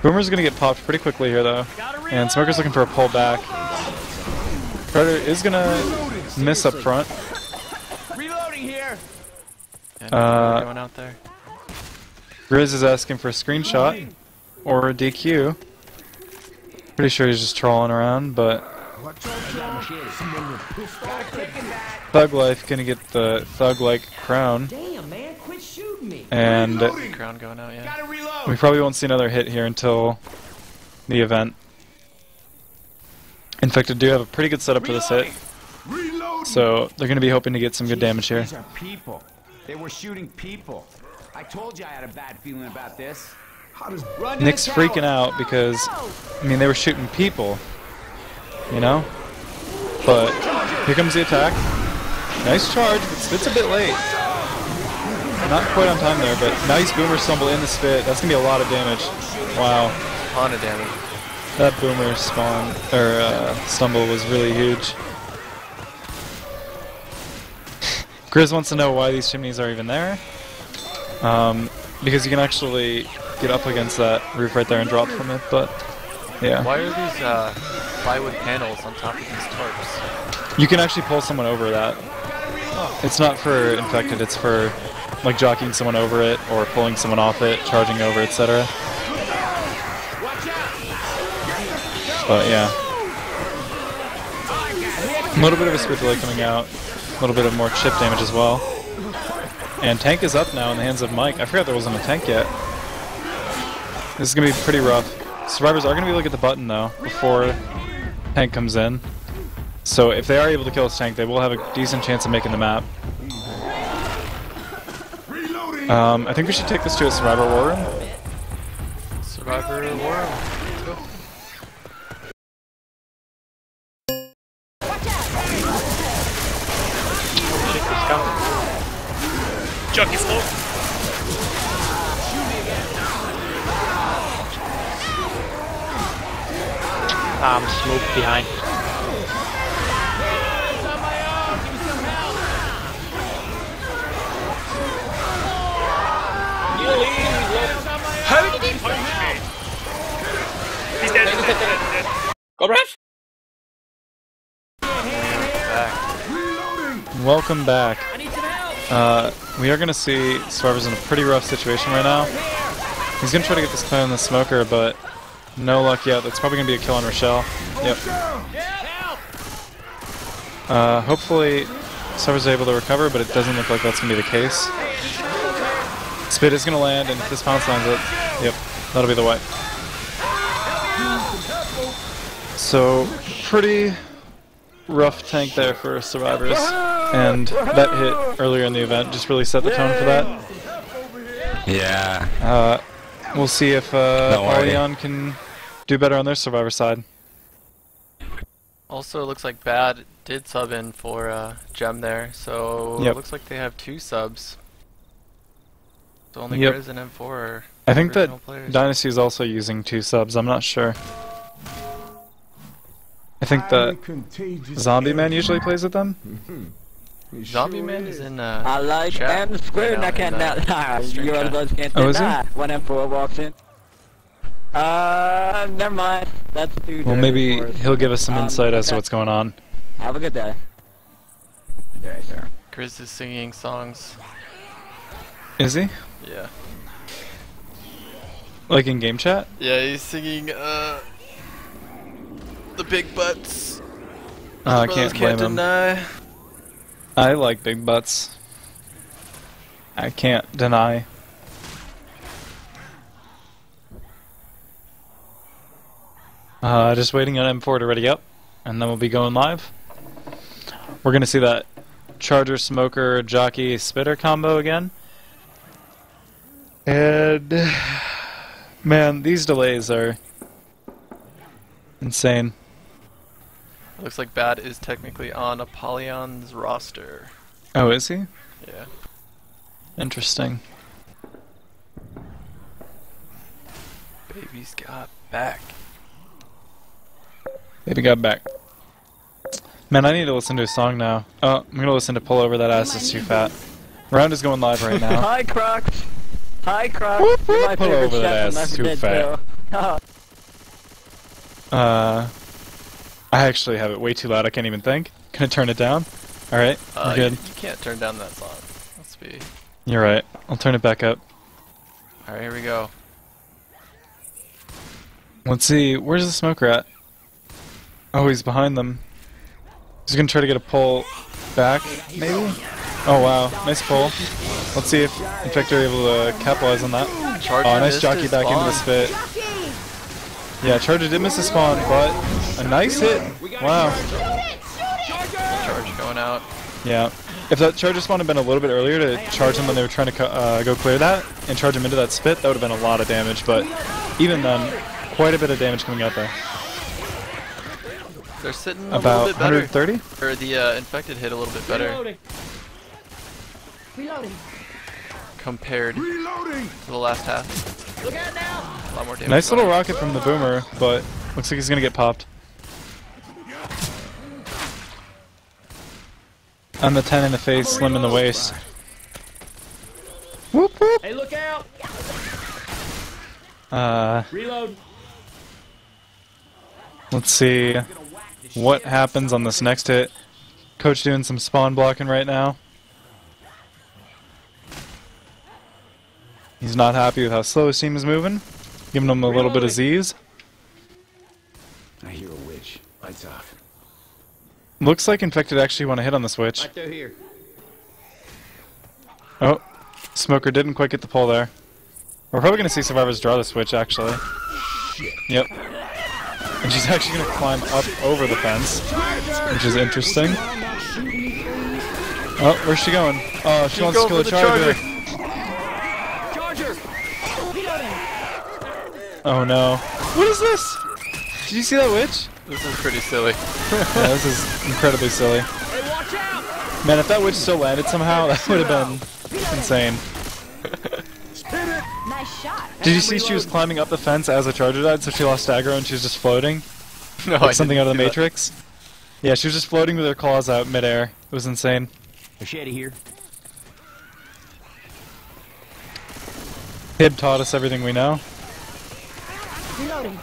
S1: Boomer's gonna get popped pretty quickly here though. And Smoker's looking for a pull back. Predator is gonna miss up front.
S5: Reloading here.
S2: Going out there.
S1: Grizz is asking for a screenshot or a DQ. Pretty sure he's just trolling around, but Thug Life gonna get the Thug-like crown.
S10: Damn, man, quit shooting me.
S1: And
S2: Crown going out, yeah.
S1: we probably won't see another hit here until the event. Infected do have a pretty good setup for this hit, so they're gonna be hoping to get some good damage here.
S5: These are people. They were shooting people. I told you I had a bad feeling about this.
S1: Nick's freaking out because, I mean, they were shooting people, you know? But here comes the attack. Nice charge, but it's a bit late. Not quite on time there, but nice boomer stumble in the spit. That's gonna be a lot of damage. Wow.
S2: A ton of damage.
S1: That boomer spawn, or stumble was really huge. Grizz wants to know why these chimneys are even there. Because you can actually get up against that roof right there and drop from it, but yeah.
S2: Why are these plywood panels on top of these tarps?
S1: You can actually pull someone over that. It's not for infected, it's for like jockeying someone over it or pulling someone off it, charging over, etc. But yeah. A little bit of a spit delay coming out, a little bit of more chip damage as well. And tank is up now in the hands of Mike. I forgot there wasn't a tank yet. This is going to be pretty rough. Survivors are going to be looking at the button though before tank comes in. So if they are able to kill this tank, they will have a decent chance of making the map. I think we should take this to a Survivor War Room.
S2: Survivor War Room. Let's go.
S8: come.
S3: Jockey's low.
S8: I'm smoked behind.
S4: How did he punch me?
S3: He's dead, he's dead, he's dead.
S4: Go, Ref!
S1: Welcome back. We are going to see Survivor's in a pretty rough situation right now. He's going to try to get this play on the smoker, but no luck yet. That's probably going to be a kill on Rochelle. Yep. Hopefully Survivor's able to recover, but it doesn't look like that's going to be the case. Spit is going to land, and if this pounce lands it, yep, that'll be the wipe. So, pretty rough tank there for Survivors, and that hit earlier in the event just really set the tone for that.
S11: Yeah.
S1: We'll see if Apollyon can do better on their Survivor side.
S2: Also, it looks like Bad did sub in for Gem there, so
S1: Yep.
S2: it looks like they have 2 subs. So only
S1: Yep.
S2: Grizz and M4 are
S1: I think that
S2: original players.
S1: Dynasty is also using 2 subs, I'm not sure. I think that Zombie Man usually plays with them.
S2: Zombie Man is in
S12: I like
S2: chat
S12: M squared and I
S2: right now in,
S12: cannot lie.
S2: stream
S12: You
S2: chat.
S12: others can't
S1: Oh, is
S12: deny when M4 walks in. Never mind. That's too
S1: Well,
S12: dirty
S1: maybe
S12: for us.
S1: he'll give us some insight as to
S12: okay.
S1: what's going on.
S12: Have a good day. Good day, sir.
S2: Grizz is singing songs.
S1: Is he?
S2: Yeah.
S1: Like in game chat?
S2: Yeah, he's singing the big butts.
S1: I
S2: Brothers
S1: can't blame him.
S2: deny.
S1: I like big butts. I can't deny. Just waiting on M4 to ready up, and then we'll be going live. We're gonna see that Charger, Smoker, Jockey, Spitter combo again. And man, these delays are insane.
S2: Looks like Bad is technically on Apollyon's roster.
S1: Oh, is he?
S2: Yeah.
S1: Interesting.
S2: Baby's got back.
S1: Baby got back. Man, I need to listen to a song now. Oh, I'm gonna listen to Pull Over That Ass Is Too Fat. Round is going live right now.
S12: Hi, Crocs. Hi, Crocs.
S1: Whoop,
S12: You're
S1: whoop,
S12: my
S1: pull
S12: favorite
S1: over that
S12: chef
S1: ass,
S12: from Left
S1: too
S12: 4 Dead
S1: fat.
S12: Show.
S1: I actually have it way too loud. I can't even think. Can I turn it down? All right, we're good.
S2: You can't turn down that song. Let's be.
S1: You're right. I'll turn it back up.
S2: All right, here we go.
S1: Let's see. Where's the smoker at? Oh, he's behind them. He's gonna try to get a pull back, maybe? Oh wow, nice pull. Let's see if Infector are able to capitalize on that.
S2: Charger
S1: Oh, nice
S2: missed
S1: jockey
S2: his
S1: back into the
S2: spawn.
S1: spit. Yeah, Charger did miss the spawn, but a nice hit. Wow.
S2: Charge going out.
S1: Yeah. If that Charger spawn had been a little bit earlier to charge him when they were trying to go clear that and charge him into that spit, that would have been a lot of damage. But even then, quite a bit of damage coming out there.
S2: They're sitting
S1: About
S2: a little bit better.
S1: 130?
S2: Or the infected hit a little bit better.
S10: Reloading.
S2: Compared to the last half.
S10: Look out now.
S2: A lot more damage.
S1: Nice
S2: going
S1: little
S2: on.
S1: rocket from the boomer, but looks like he's gonna get popped. On the 10 in the face, slim in the waist. Whoop whoop!
S10: Hey, look out. Reload.
S1: Let's see what happens on this next hit. Coach doing some spawn blocking right now. He's not happy with how slow his team is moving. Giving him a little bit of Z's.
S5: I hear a witch. Lights off.
S1: Looks like Infected actually want to hit on the switch.
S5: Right there here.
S1: Oh, Smoker didn't quite get the pull there. We're probably going to see Survivors draw the switch, actually. Yep. And she's actually going to climb up over the fence, which is interesting. Oh, where's she going? Oh, she wants to kill a Charger. Oh no. What is this? Did you see that witch?
S2: This is pretty silly.
S1: Yeah, this is incredibly silly.
S10: Hey, watch out.
S1: Man, if that witch still landed somehow, that would have been insane.
S11: Nice shot.
S1: Did you see she was climbing up the fence as the charger died, so she lost aggro and she was just floating?
S2: No,
S1: like something out of the Matrix? Yeah, she was just floating with her claws out midair. It was insane.
S5: Machete here.
S1: Hib taught us everything we know.
S11: Reloading.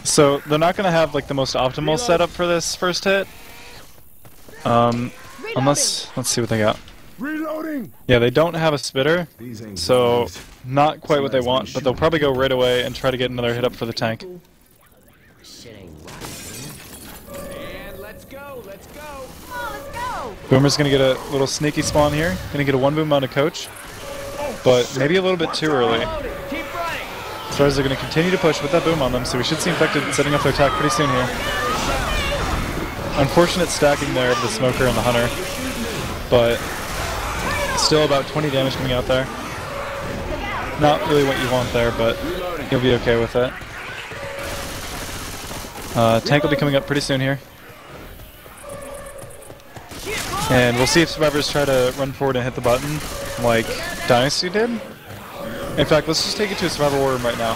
S1: So they're not gonna have like the most optimal setup for this first hit. Unless, let's see what they got.
S13: Reloading.
S1: Yeah, they don't have a spitter, so not quite what they want, but they'll probably go right away and try to get another hit up for the tank.
S5: And let's go, let's go.
S11: Oh, let's go.
S1: Boomer's gonna get a little sneaky spawn here. Gonna get a 1 boom on a coach, but maybe a little bit too early. Stars are gonna continue to push with that boom on them, so we should see Infected setting up their attack pretty soon here. Unfortunate stacking there of the Smoker and the Hunter, but still about 20 damage coming out there. Not really what you want there, but you'll be okay with it. Tank will be coming up pretty soon here. And we'll see if survivors try to run forward and hit the button like Dynasty did. In fact, let's just take it to a survival war room right now.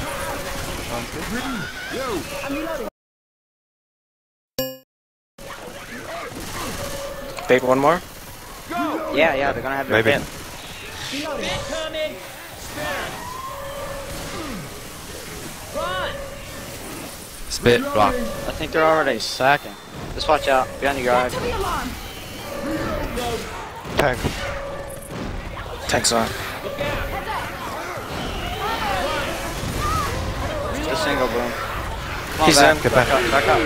S8: Big one more?
S12: Yeah, they're gonna have their
S6: Maybe.
S8: Spit, block.
S12: I think they're already sacking. Just watch out. Behind you guard.
S8: Tank. Tank's on.
S12: Just a single boom. Come on,
S8: He's
S12: back.
S8: in. Get back.
S12: Back up.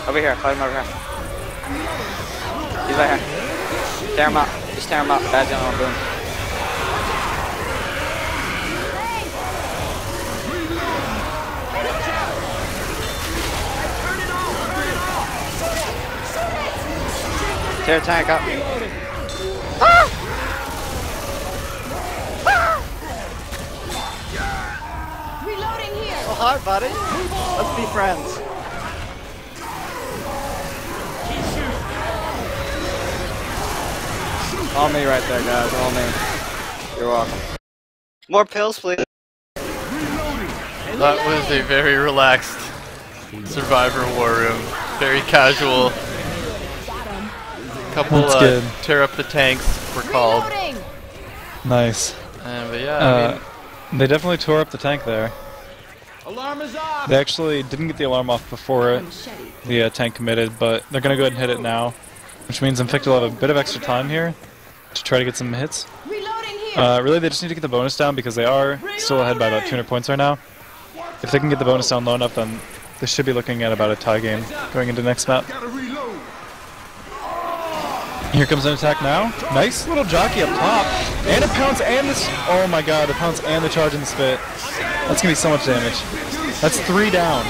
S12: Over here. Fight him over here. He's right here. Tear him up. Just tear him up. Bad's the only one boom. Tear the tank up.
S11: Reloading here.
S12: Oh, hi, buddy. Let's be friends. All me right there, guys. All me. You're welcome. More pills, please.
S2: That was a very relaxed Survivor war room. Very casual. Couple tear up the tanks were called.
S1: Nice.
S2: But yeah, I mean,
S1: they definitely tore up the tank there.
S10: Alarm is off.
S1: They actually didn't get the alarm off before the tank committed, but they're gonna go ahead and hit it now, which means Infected will have a bit of extra time here to try to get some hits. Really, they just need to get the bonus down because they are still ahead by about 200 points right now. If they can get the bonus down low enough, then they should be looking at about a tie game going into the next map. Here comes an attack now. Nice little jockey up top. And a pounce and this. Oh my god, a pounce and the charge and the spit. That's gonna be so much damage. That's 3 down.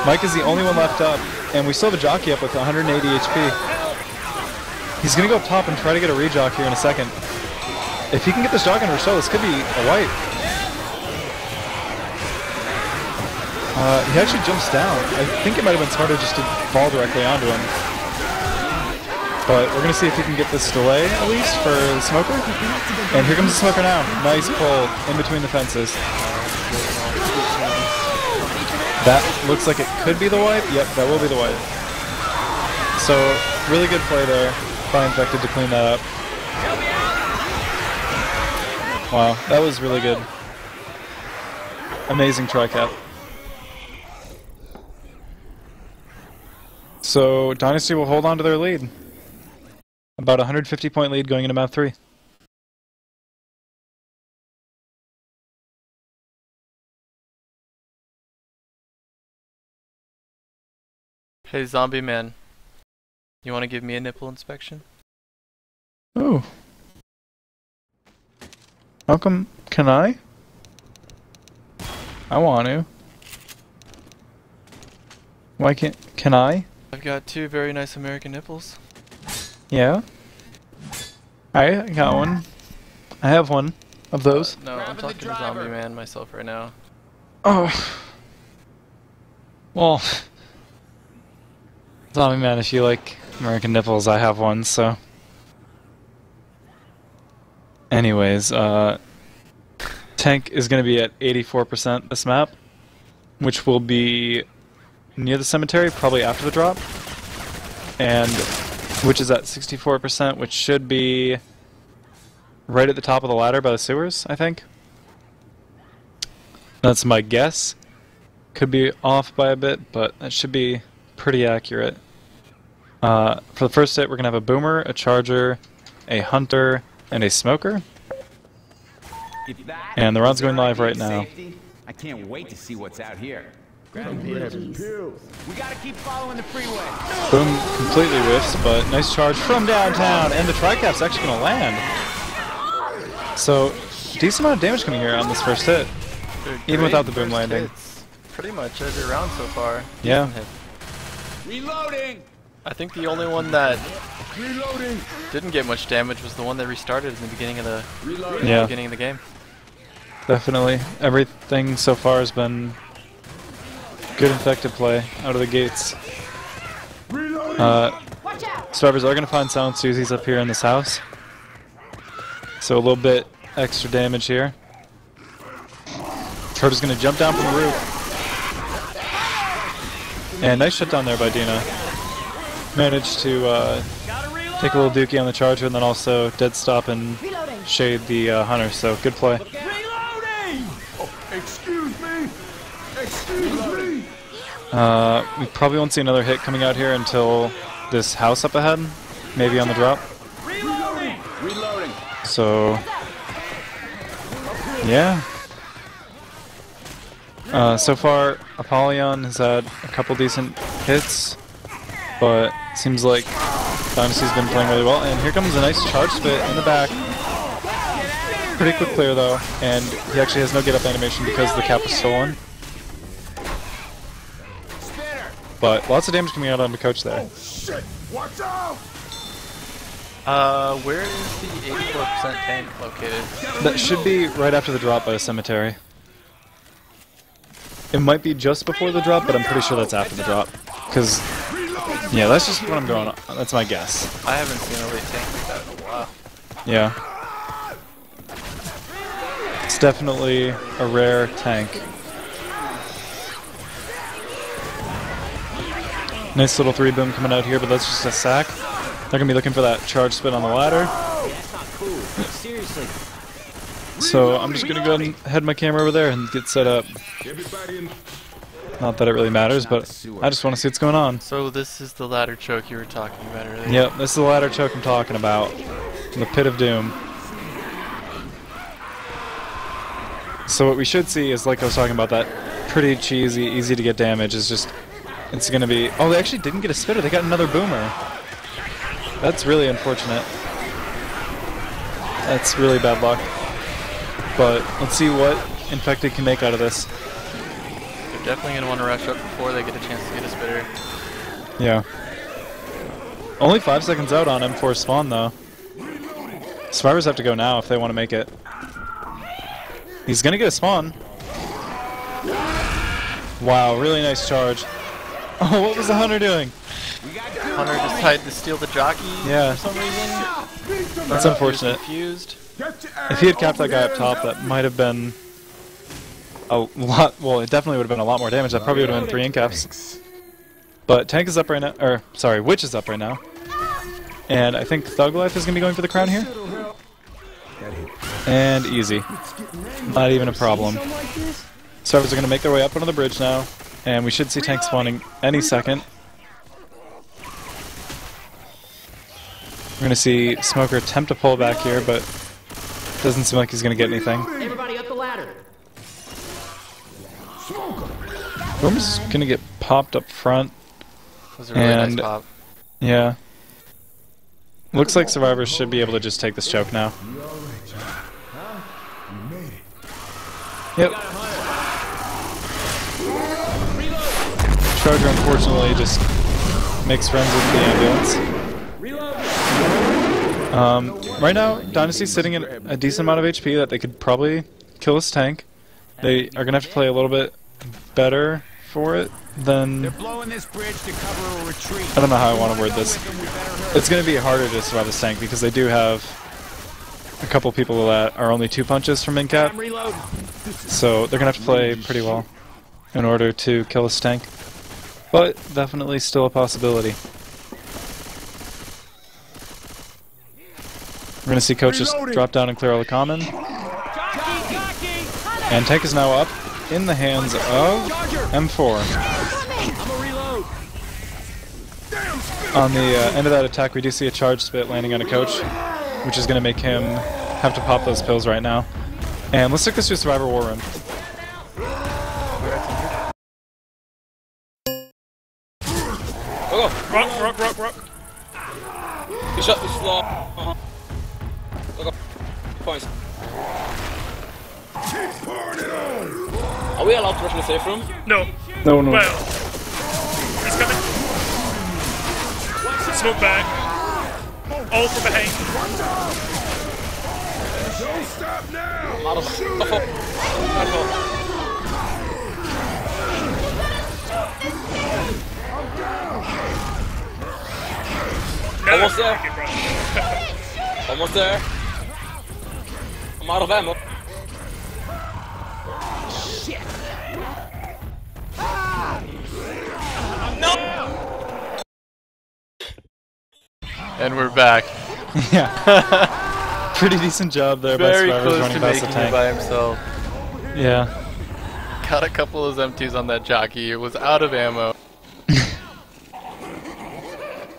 S1: Mike is the only one left up, and we still have a jockey up with 180 HP. He's gonna go up top and try to get a rejock here in a second. If he can get this jockey under show, this could be a wipe. He actually jumps down. I think it might have been smarter just to fall directly onto him. But we're going to see if he can get this delay, at least, for the Smoker. And here comes the Smoker now. Nice pull in between the fences. That looks like it could be the wipe. Yep, that will be the wipe. So, really good play there by Infected to clean that up. Wow, that was really good. Amazing tri-cap. So, Dynasty will hold on to their lead. About a 150 point lead going into map 3.
S2: hey zombie man, you want to give me a nipple inspection?
S1: Ooh. How come? Can I? I want to. Why can't? Can I?
S2: I've got 2 very nice American nipples.
S1: Yeah. I got one. I have one of those.
S2: No, I'm talking to zombie man myself right now.
S1: Oh. Well. Zombie man, if you like American nipples, I have one, so... Anyways, tank is going to be at 84% this map, which will be near the cemetery, probably after the drop, and which is at 64%, which should be right at the top of the ladder by the sewers, I think. That's my guess. Could be off by a bit, but that should be pretty accurate. For the first hit, we're going to have a boomer, a charger, a hunter, and a smoker. And the round's going live right now.
S5: I can't wait to see what's out here. We gotta keep following the freeway.
S1: Boom completely whiffs, but nice charge from downtown, and the tri-cap's actually going to land. So, decent amount of damage coming here on this first hit, even without the boom landing.
S2: Hits. Pretty much every round so far.
S1: Yeah.
S5: Reloading.
S2: I think the only one that didn't get much damage was the one that restarted in the beginning of the beginning of the game.
S1: Definitely. Everything so far has been good infected play out of the gates. Survivors are going to find silent Susies up here in this house. So a little bit extra damage here. Charger's going to jump down from the roof. And nice shutdown there by Dina. Managed to take a little dookie on the charger and then also dead stop and shade the hunter, so good play.
S10: Excuse me! Excuse me!
S1: We probably won't see another hit coming out here until this house up ahead, maybe on the drop.
S5: Reloading.
S1: So, yeah. So far, Apollyon has had a couple decent hits, but seems like Dynasty's been playing really well. And here comes a nice charge spit in the back. Pretty quick clear though, and he actually has no get up animation because the cap was stolen. But lots of damage coming out on the coach there.
S10: Oh shit! Watch out!
S2: Where is the 84% tank located?
S1: That should be right after the drop by the cemetery. It might be just before the drop, but I'm pretty sure that's after the drop. Because, yeah, that's just what I'm going on. That's my guess.
S2: I haven't seen a late tank like that in a while.
S1: Yeah. It's definitely a rare tank. Nice little 3-boom coming out here, but that's just a sack. They're going to be looking for that charge spin on the ladder. So I'm just going to go ahead and head my camera over there and get set up. Not that it really matters, but I just want to see what's going on.
S2: So this is the ladder choke you were talking about earlier?
S1: Yep, this is the ladder choke I'm talking about. The pit of doom. So what we should see is, like I was talking about, that pretty cheesy, easy to get damage is just... It's going to be... Oh, they actually didn't get a spitter. They got another boomer. That's really unfortunate. That's really bad luck. But let's see what Infected can make out of this.
S2: They're definitely going to want to rush up before they get a chance to get a spitter.
S1: Yeah. Only 5 seconds out on M4 spawn, though. Survivors have to go now if they want to make it. He's going to get a spawn. Wow, really nice charge. Oh, what was the hunter doing?
S2: Hunter decided to steal the jockey for some reason.
S1: That's unfortunate.
S2: Confused.
S1: If he had capped that guy up top, that might have been a lot... Well, it definitely would have been a lot more damage. That probably would have been 3 incaps. But Tank is up right now. Or, sorry, Witch is up right now. And I think Thug Life is going to be going for the crown here. And easy. Not even a problem. Servers are going to make their way up onto the bridge now. And we should see Tank spawning any second. We're going to see Smoker attempt to pull back here, but doesn't seem like he's going to get anything.
S7: Everybody up the ladder.
S1: Boomer's going to get popped up front.
S2: That was a really nice pop.
S1: Yeah. Looks like Survivors should be able to just take this choke now. Yep. Charger unfortunately just makes friends with the ambulance. Right now, Dynasty's sitting at a decent amount of HP that they could probably kill this tank. They are going to have to play a little bit better for it, then
S5: They're blowing this bridge to cover a retreat.
S1: I don't know how I want to word this. It's going to be harder to survive this tank because they do have a couple people that are only 2 punches from in-cap. So they're going to have to play pretty well in order to kill this tank. But definitely still a possibility. We're going to see Coach just drop down and clear all the common. And tank is now up in the hands of M4. On the end of that attack, we do see a charge spit landing on a Coach, which is going to make him have to pop those pills right now. And let's take this to a Survivor War Room.
S4: Go,
S3: Rock.
S4: You shot this slow. Go. Points. Are we allowed to rush in the safe room?
S3: No.
S9: No.
S3: Well, he's coming. Smoke back. All from behind.
S10: Don't stop now!
S4: Almost there. Almost there. I'm out of ammo. Shit. No!
S2: And we're back.
S1: Yeah. Pretty decent job there by Survivors running past the tank.
S2: By himself.
S1: Yeah.
S2: Got a couple of empties on that jockey. It was out of ammo.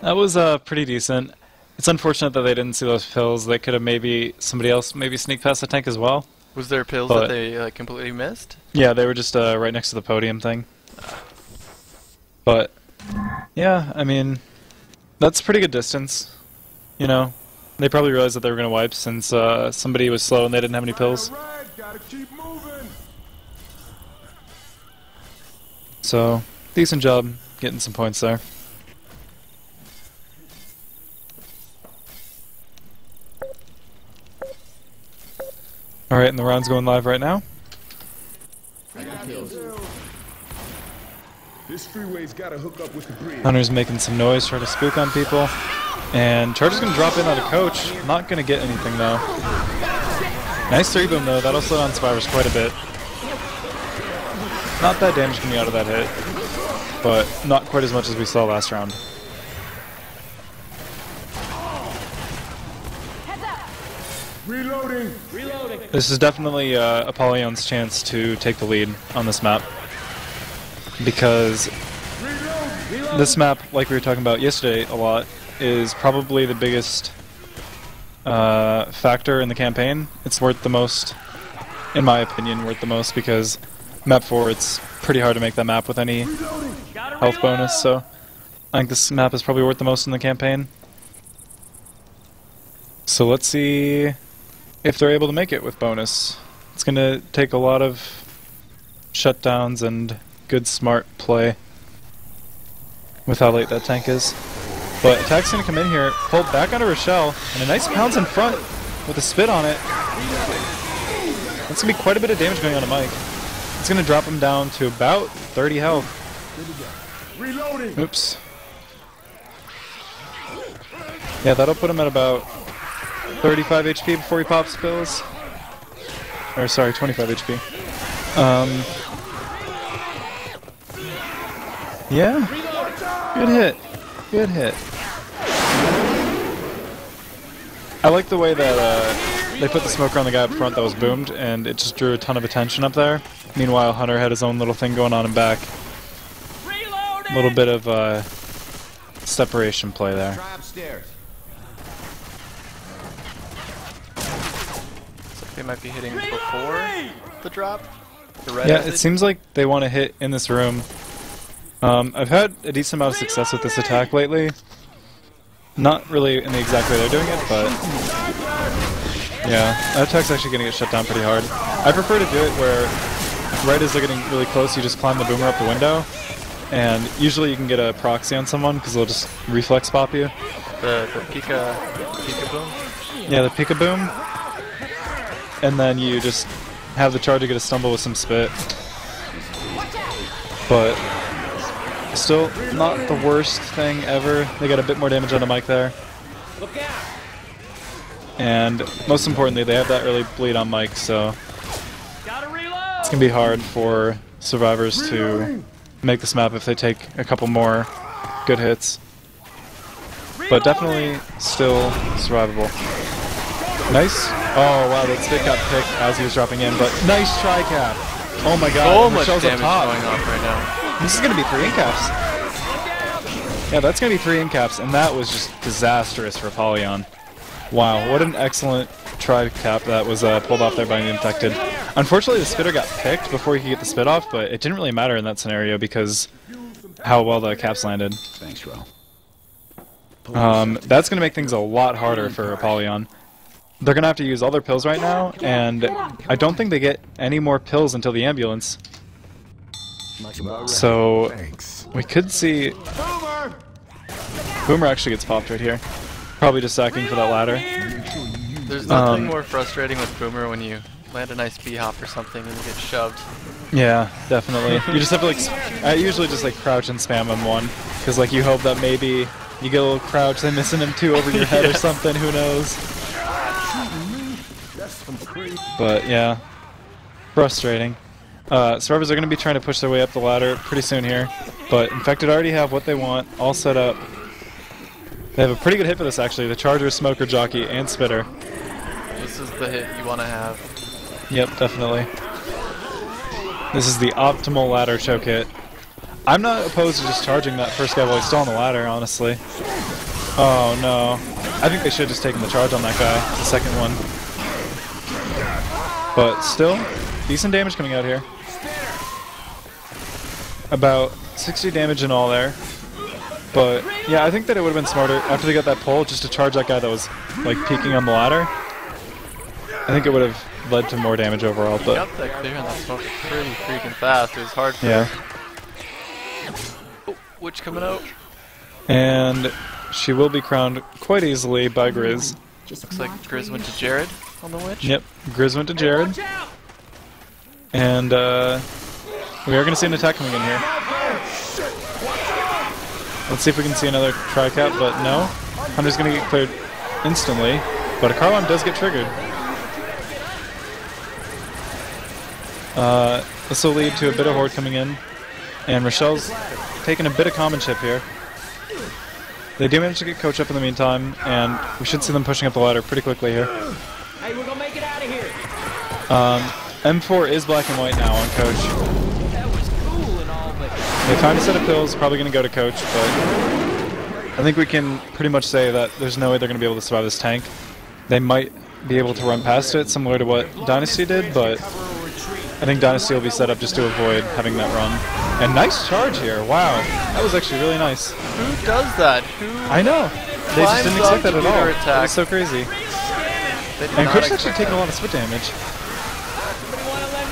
S1: That was pretty decent. It's unfortunate that they didn't see those pills. They could have somebody else sneak past the tank as well.
S2: Was there pills that they completely missed?
S1: Yeah, they were just right next to the podium thing. But yeah, I mean, that's a pretty good distance. You know, they probably realized that they were going to wipe since somebody was slow and they didn't have any pills. So, decent job getting some points there. Alright, and the round's going live right now.
S10: This freeway's gotta hook up with the bridge.
S1: Hunter's making some noise, trying to spook on people. And Charge is going to drop in on a Coach. Not going to get anything though. Nice 3-boom though, that'll slow down Survivors quite a bit. Not bad damage coming out of that hit, but not quite as much as we saw last round.
S10: Reloading!
S1: This is definitely Apollyon's chance to take the lead on this map. Because this map, like we were talking about yesterday a lot, is probably the biggest factor in the campaign. It's worth the most, in my opinion, because map 4, it's pretty hard to make that map with any health bonus, so I think this map is probably worth the most in the campaign. So let's see if they're able to make it with bonus. It's going to take a lot of shutdowns and good smart play with how late that tank is. But attack's going to come in here, pull back onto Rochelle, and a nice pounce in front with a spit on it. That's going to be quite a bit of damage going on to Mike. It's going to drop him down to about 30 health. Oops. Yeah, that'll put him at about 35 HP before he pops pills. Or sorry, 25 HP. Yeah. Good hit. Good hit. I like the way that they put the smoker on the guy up front that was boomed, and it just drew a ton of attention up there. Meanwhile, Hunter had his own little thing going on in back. A little bit of separation play there.
S2: They might be hitting before the drop.
S1: Yeah, it seems like they want to hit in this room. I've had a decent amount of success with this attack lately. Not really in the exact way they're doing it, but yeah, that attack's actually going to get shut down pretty hard. I prefer to do it where right as they're getting really close, you just climb the boomer up the window, and usually you can get a proxy on someone because they'll just reflex pop you.
S2: The Pika boom?
S1: Yeah, the Pika boom. And then you just have the charger get a stumble with some spit. but still not the worst thing ever. They got a bit more damage on the mic there. And most importantly, they have that early bleed on Mike, so it's going to be hard for survivors to make this map if they take a couple more good hits. But definitely still survivable. Nice. Oh wow, that spit got picked as he was dropping in, but nice try cap. Oh my god,
S2: so much
S1: Michelle's
S2: damage
S1: up top.
S2: going off right now.
S1: This is going to be 3 in-caps. Yeah, that's going to be 3 in-caps, and that was just disastrous for Apollyon. Wow, what an excellent try cap that was pulled off there by the Infected. Unfortunately, the spitter got picked before he could get the spit off, but it didn't really matter in that scenario because how well the caps landed.
S5: Thanks, Ro.
S1: That's going to make things a lot harder for Apollyon. They're going to have to use all their pills right now, and I don't think they get any more pills until the ambulance. So we could see Boomer actually gets popped right here. Probably just sacking for that ladder.
S2: There's nothing more frustrating with Boomer when you land a nice B-hop or something and you get shoved.
S1: Yeah, definitely. You just have to like, I usually just like crouch and spam him one, because like you hope that maybe you get a little crouch, then missing him 2 over your head or something, who knows. But yeah, frustrating. Survivors are going to be trying to push their way up the ladder pretty soon here, but Infected already have what they want all set up. They have a pretty good hit for this actually, the Charger, Smoker, Jockey, and Spitter.
S2: This is the hit you want to have.
S1: Yep, definitely. This is the optimal ladder choke hit. I'm not opposed to just charging that first guy while he's still on the ladder, honestly. Oh no. I think they should have just taken the charge on that guy, the second one. But still, decent damage coming out here. About 60 damage in all there. But yeah, I think that it would have been smarter after they got that pull just to charge that guy that was like peeking on the ladder. I think it would have led to more damage overall. But
S2: got that clear and that smoke pretty freaking fast. It was hard for Oh, Witch coming out.
S1: And she will be crowned quite easily by Grizz.
S2: Looks like Grizz went to Jared on the Witch.
S1: Yep, Grizz went to Jared. And we are going to see an attack coming in here. Let's see if we can see another tri-cap, but no. Hunter's going to get cleared instantly, but a car alarm does get triggered. This will lead to a bit of horde coming in, and Rochelle's taking a bit of common chip here. They do manage to get Coach up in the meantime, and we should see them pushing up the ladder pretty quickly here.
S5: Hey, we're gonna make it out of here.
S1: M4 is black and white now on Coach.
S5: That was cool and all, but
S1: They found a set of pills, probably going to go to Coach, but I think we can pretty much say that there's no way they're going to be able to survive this tank. They might be able to run past it, similar to what Dynasty did, but I think Dynasty will be set up just to avoid having that run. And nice charge here, wow. That was actually really nice.
S2: Who does that? Who
S1: I know. They just didn't expect that at all.
S2: Attack.
S1: That was so crazy. And Coach is actually taking a lot of split damage.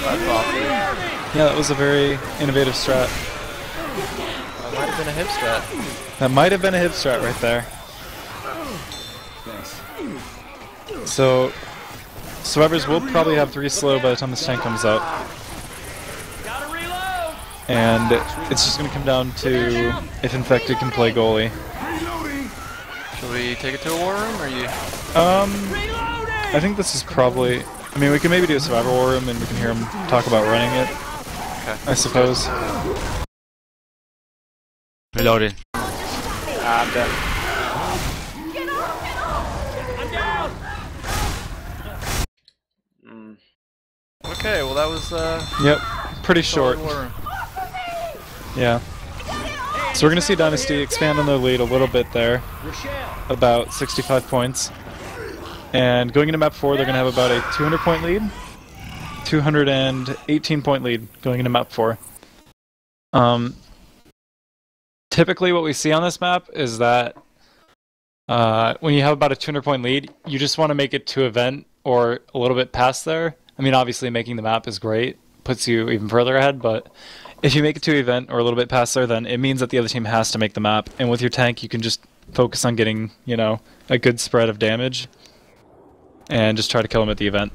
S2: That's awesome.
S1: Yeah, that was a very innovative strat.
S2: That might have been a hip strat.
S1: That might have been a hip strat right there. So, survivors will probably have 3 slow by the time this tank comes out. And it's just going to come down to if Infected can play goalie.
S2: Should we take it to a war room, or you?
S1: I think this is probably... I mean, we can maybe do a survivor war room and we can hear him talk about running it.
S2: Okay.
S1: I suppose.
S2: Reloaded.
S12: I'm dead.
S2: Okay, well that was
S1: Yep, pretty short. Yeah. So we're going to see Dynasty expand on their lead a little bit there. About 65 points. And going into map 4, they're going to have about a 200-point lead. 218-point lead going into map 4. Typically what we see on this map is that when you have about a 200-point lead, you just want to make it to event or a little bit past there. I mean, obviously making the map is great, puts you even further ahead, but if you make it to event or a little bit past there, then it means that the other team has to make the map. And with your tank, you can just focus on getting, you know, a good spread of damage and just try to kill them at the event.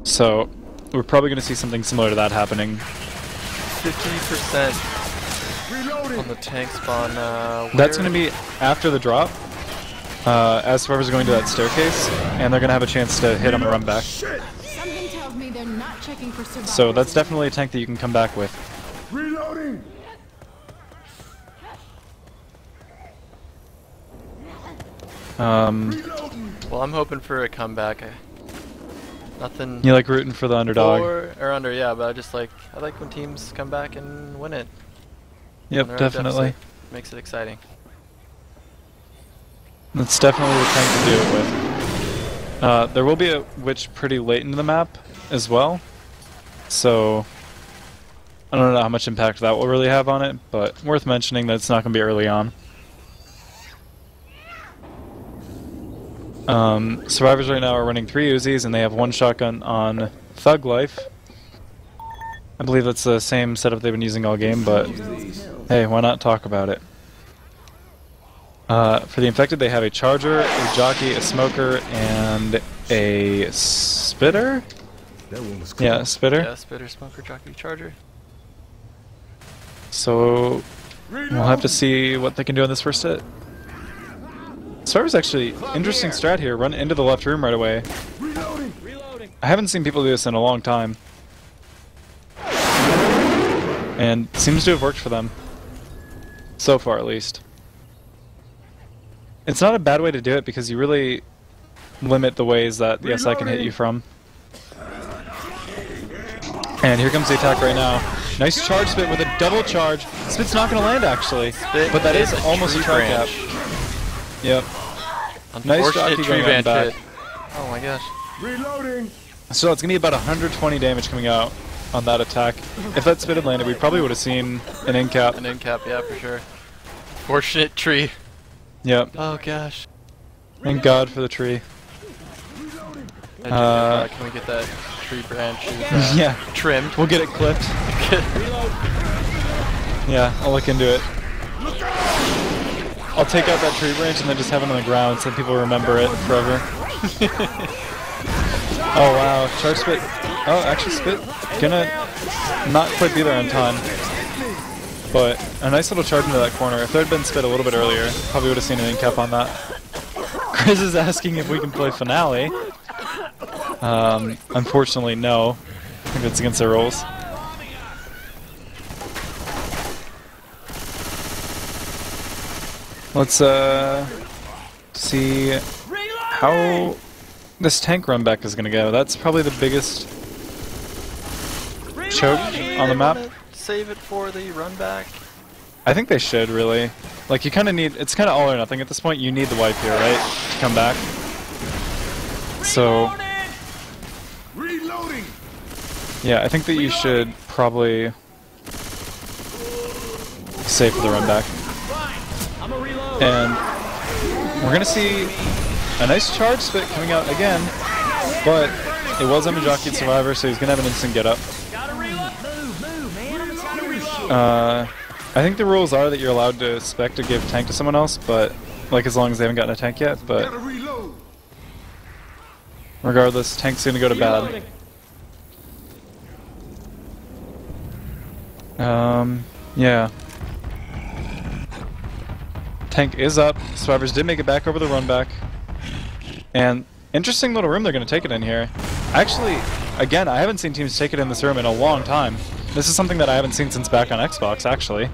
S1: So we're probably going to see something similar to that happening.
S2: 50% on the tank spawn.
S1: That's going to be after the drop, as survivors are going to that staircase, and they're going to have a chance to hit on the run back.
S11: Something tells me they're not checking for survivors.
S1: So that's definitely a tank that you can come back with.
S10: Reloading.
S2: Well, I'm hoping for a comeback. Nothing.
S1: You like rooting for the underdog?
S2: Or under, yeah, but I like when teams come back and win it.
S1: Yep, definitely.
S2: Makes it exciting.
S1: That's definitely the tank to do it with. There will be a witch pretty late into the map as well, so I don't know how much impact that will really have on it, but worth mentioning that it's not going to be early on. Survivors right now are running 3 Uzis, and they have 1 shotgun on Thug Life. I believe that's the same setup they've been using all game, but hey, why not talk about it? For the infected, they have a charger, a jockey, a smoker, and a spitter? Yeah, a spitter.
S2: Yeah, spitter, smoker, jockey, charger.
S1: So we'll have to see what they can do on this first hit. Survivor's actually interesting strat here. Run into the left room right away. I haven't seen people do this in a long time, and seems to have worked for them so far, at least. It's not a bad way to do it because you really limit the ways that the SI can hit you from. And here comes the attack right now. Nice charge spit with a double charge. Spit's not going to land actually, but that is almost a try cap. Yep. Nice jockey going on back.
S2: Oh my gosh.
S10: Reloading.
S1: So it's going to be about 120 damage coming out on that attack. If that spit had landed, we probably would have seen an in cap.
S2: An in cap, yeah, for sure. Fortunate tree.
S1: Yep.
S2: Oh gosh.
S1: Thank God for the tree.
S2: Can we get that tree branch
S1: yeah.
S2: trimmed?
S1: We'll get it clipped. Yeah, I'll look into it. I'll take out that tree branch and then just have it on the ground so people remember it forever. Oh wow, charge spit. Oh, actually spit gonna not quite be there on time. But a nice little charge into that corner. If there had been spit a little bit earlier, probably would have seen an in cap on that. Chris is asking if we can play Finale. Unfortunately, no. I think that's against their rules. Let's see how this tank run back is gonna go. That's probably the biggest choke on the map.
S2: Save it for the run back.
S1: I think they should really. Like you kind of need. It's kind of all or nothing at this point. You need the wipe here, right, to come back. So. Yeah, I think that you should probably save for the run back. And we're gonna see a nice charge spit coming out again, but it was a jockeyed survivor, so he's gonna have an instant get up. I think the rules are that you're allowed to spec to give tank to someone else, but like as long as they haven't gotten a tank yet. But regardless, tank's gonna go to bad. Yeah. Tank is up. Survivors did make it back over the run back. And interesting little room they're going to take it in here. Actually, again, I haven't seen teams take it in this room in a long time. This is something that I haven't seen since back on Xbox, actually.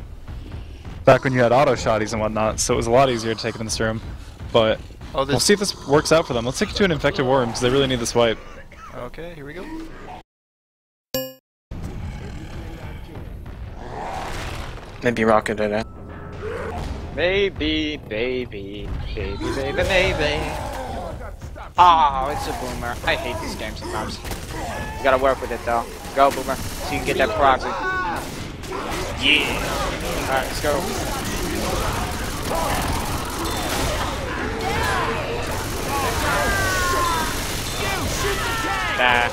S1: Back when you had auto shotties and whatnot, so it was a lot easier to take it in this room. But we'll see if this works out for them. Let's take it to an infected worm, because they really need this wipe.
S2: Okay, here we go.
S8: Maybe rocket it out.
S12: Maybe, baby, baby, baby, baby. Oh, it's a boomer. I hate this game sometimes. You gotta work with it though. Go, boomer, so you can get that proxy. Yeah. Alright, let's go. Nah.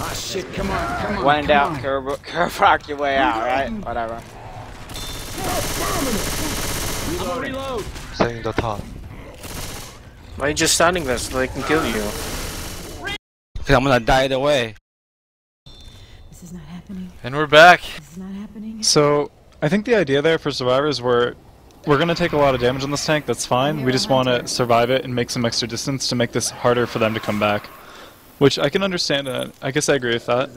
S7: Ah, shit, come on.
S12: When in doubt, curve rock your way out, right? Whatever.
S7: Reload.
S8: Setting the top. Why are you just standing there so they can kill you?
S13: Because I'm gonna die either way.
S11: This is not happening.
S2: And we're back.
S11: This is not happening.
S1: So I think the idea there for survivors we're gonna take a lot of damage on this tank. That's fine. We just want to survive it and make some extra distance to make this harder for them to come back, which I can understand. I guess I agree with that.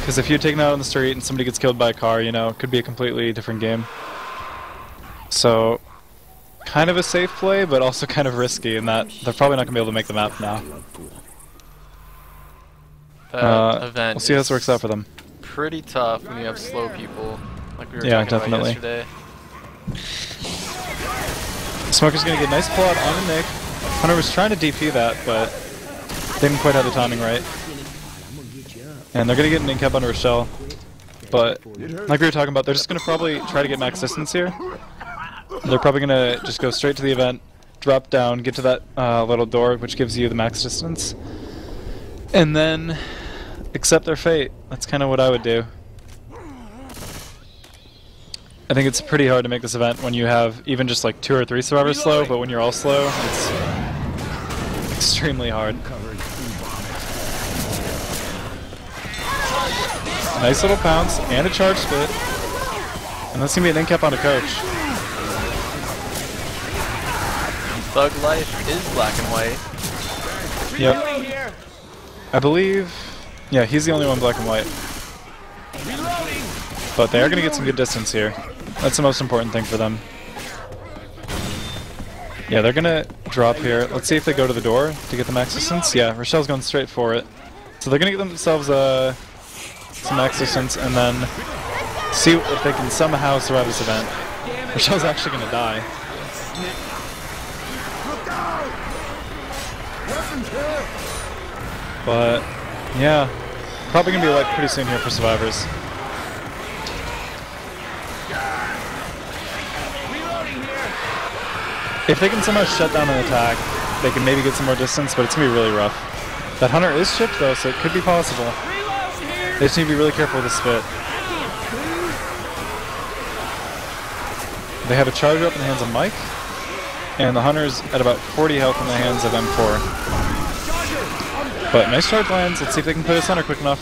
S1: Because if you're taken out on the street and somebody gets killed by a car, you know, it could be a completely different game. So, kind of a safe play, but also kind of risky in that they're probably not going to be able to make the map now.
S2: That event
S1: we'll see how this works out for them.
S2: Pretty tough when you have slow people, like we were
S1: Yeah,
S2: talking
S1: definitely.
S2: about yesterday.
S1: Smoker's going to get a nice pull out on the Nick. Hunter was trying to DP that, but they didn't quite have the timing right. And they're going to get an incap on Rochelle. But, like we were talking about, they're just going to probably try to get max distance here. They're probably going to just go straight to the event, drop down, get to that little door, which gives you the max distance. And then accept their fate. That's kind of what I would do. I think it's pretty hard to make this event when you have even just like 2 or 3 survivors slow, but when you're all slow, it's extremely hard. Nice little pounce and a charge spit. And that's going to be an incap on a coach.
S2: Thug Life is black and white.
S1: Yep. I believe... Yeah, he's the only one black and white. But they are going to get some good distance here. That's the most important thing for them. Yeah, they're going to drop here. Let's see if they go to the door to get the max distance. Yeah, Rochelle's going straight for it. So they're going to get themselves some max distance and then see if they can somehow survive this event. Rochelle's actually going to die. But, yeah, probably going to be a wipe pretty soon here for survivors. If they can somehow shut down an attack, they can maybe get some more distance, but it's going to be really rough. That Hunter is chipped though, so it could be possible. They just need to be really careful with the spit. They have a charger up in the hands of Mike, and the Hunter's at about 40 health in the hands of M4. But nice charge lands. Let's see if they can play this Hunter quick enough.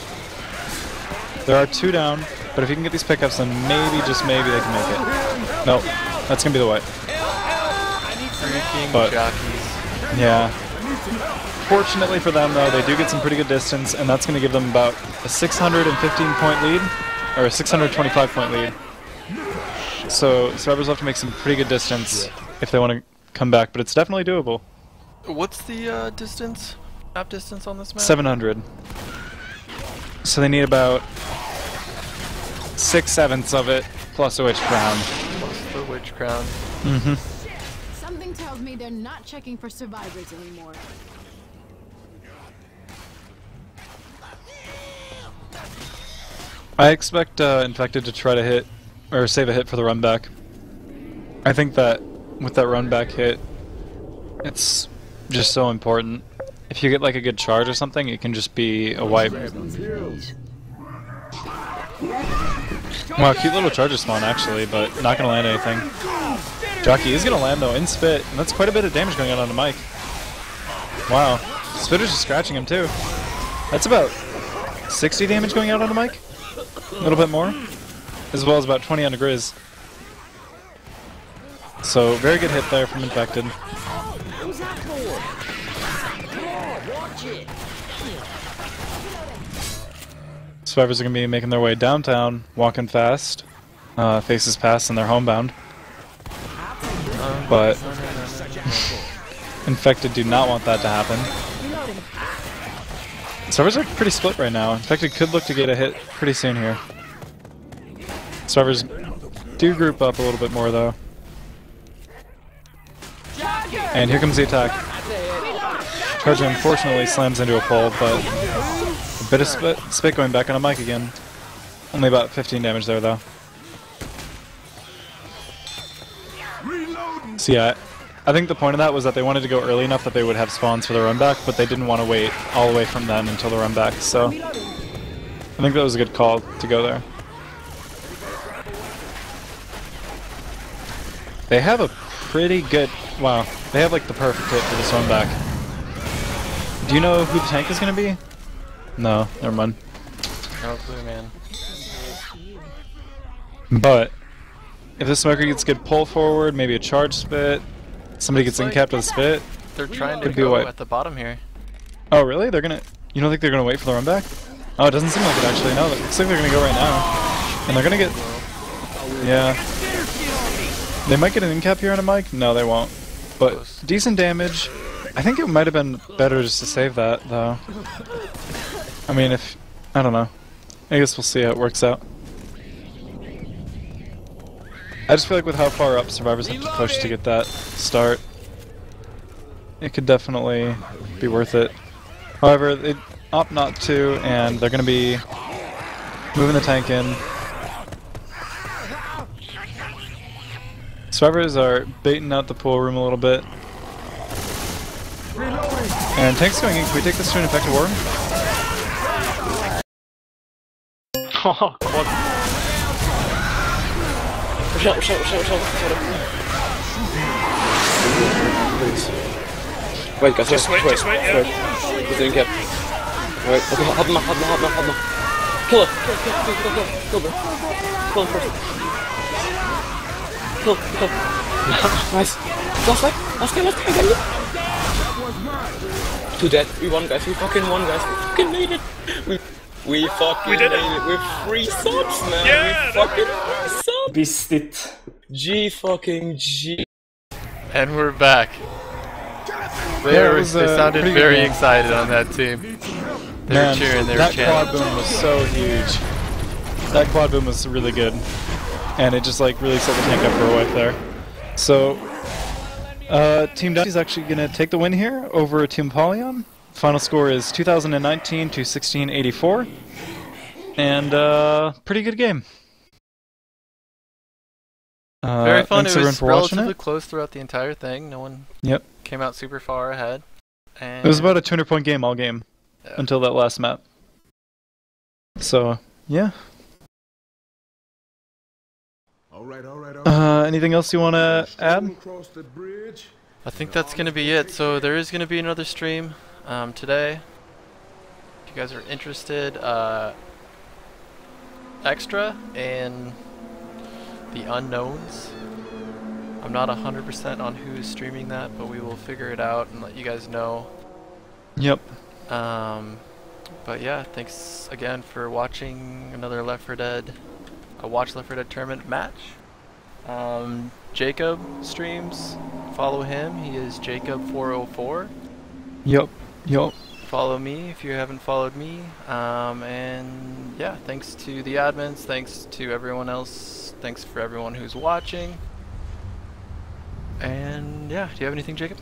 S1: There are 2 down, but if you can get these pickups, then maybe, just maybe, they can make it. Nope, that's going to be the wipe. But, yeah. Fortunately for them, though, they do get some pretty good distance, and that's going to give them about a 615-point lead, or a 625-point lead. So, survivors will have to make some pretty good distance if they want to come back, but it's definitely doable.
S2: What's the distance? Map distance on this map?
S1: 700. So they need about 6/7 of it, plus a witch crown.
S2: Plus the witch crown.
S1: Mm-hmm.
S11: Something tells me they're not checking for survivors anymore.
S1: I expect Infected to try to hit, or save a hit for the run back. I think that with that run back hit, it's just so important. If you get like a good charge or something, it can just be a wipe. Wow, cute little charger spawn actually, but not going to land anything. Jockey is going to land though in spit, and that's quite a bit of damage going on to Mike. Wow, Spitter's just scratching him too. That's about 60 damage going out onto Mike. A little bit more, as well as about 20 on the Grizz. So very good hit there from Infected. Survivors are going to be making their way downtown, walking fast. Faces pass and they're homebound. But Infected do not want that to happen. Survivors are pretty split right now. Infected could look to get a hit pretty soon here. Survivors do group up a little bit more though. And here comes the attack. Charger unfortunately slams into a pole, but a bit of spit going back on a Mike again. Only about 15 damage there though. So yeah, I think the point of that was that they wanted to go early enough that they would have spawns for the run back, but they didn't want to wait all the way from then until the run back, so I think that was a good call to go there. They have a pretty good, wow, they have like the perfect hit for this run back. Do you know who the tank is going to be? No, never mind.
S2: No clue, man.
S1: But if the smoker gets a good pull forward, maybe a charge spit, somebody gets in-capped with a spit.
S2: They're trying to
S1: could be a
S2: go
S1: wipe.
S2: at the bottom here.
S1: Oh really? They're gonna... You don't think they're gonna wait for the run back? Oh, it doesn't seem like it actually. No, it looks like they're gonna go right now. And they're gonna get... Yeah. They might get an in-cap here on a mic? No, they won't. But decent damage. I think it might have been better just to save that, though. I mean, if... I don't know. I guess we'll see how it works out. I just feel like with how far up survivors have to push to get that start, it could definitely be worth it. However, they opt not to, and they're going to be moving the tank in. Survivors are baiting out the pool room a little bit. And tank's going in. Can we take this to an effective war?
S4: Oh, God. Rush out. Wait, guys,
S3: Just wait, yeah.
S4: He's doing cap. Alright, okay, help him out. Kill bro. Kill him first. Kill. Nice. Last guy. Two dead. We won, guys. We fucking won, guys. We fucking made it. We fucking made it. With 3 subs, man.
S3: Yeah,
S4: we fucking 3 subs.
S9: Beast it.
S4: G.
S2: And we're back. They sounded very excited on that team. They were cheering, they were chanting.
S1: That quad boom was so huge. That quad boom was really good. And it just like really set the tank up for a wipe there. So, Team Dynasty is actually going to take the win here over Team Apollyon. Final score is 2019 to 1684. And pretty good game.
S2: Very fun. It was relatively
S1: it.
S2: close throughout the entire thing. No one came out super far ahead. And
S1: it was about a 200-point game all game until that last map. So, yeah.
S10: All right.
S1: Anything else you want to add?
S2: I think that's going to be it. So there is going to be another stream today. If you guys are interested, extra and the unknowns. I'm not 100% on who's streaming that, but we will figure it out and let you guys know.
S1: Yep.
S2: But yeah, thanks again for watching another Left 4 Dead, a Watch Left 4 Dead tournament match. Jacob streams. Follow him. He is Jacob404.
S1: Yep.
S2: Follow me if you haven't followed me. And yeah, thanks to the admins. Thanks to everyone else. Thanks for everyone who's watching. And yeah, do you have anything, Jacob?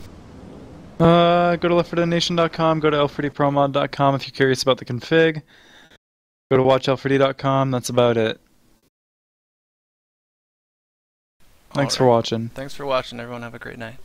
S1: Go to left4deadnation.com, go to l4dpromod.com if you're curious about the config. Go to watchl4d.com, that's about it. Thanks for watching.
S2: Thanks for watching, everyone. Have a great night.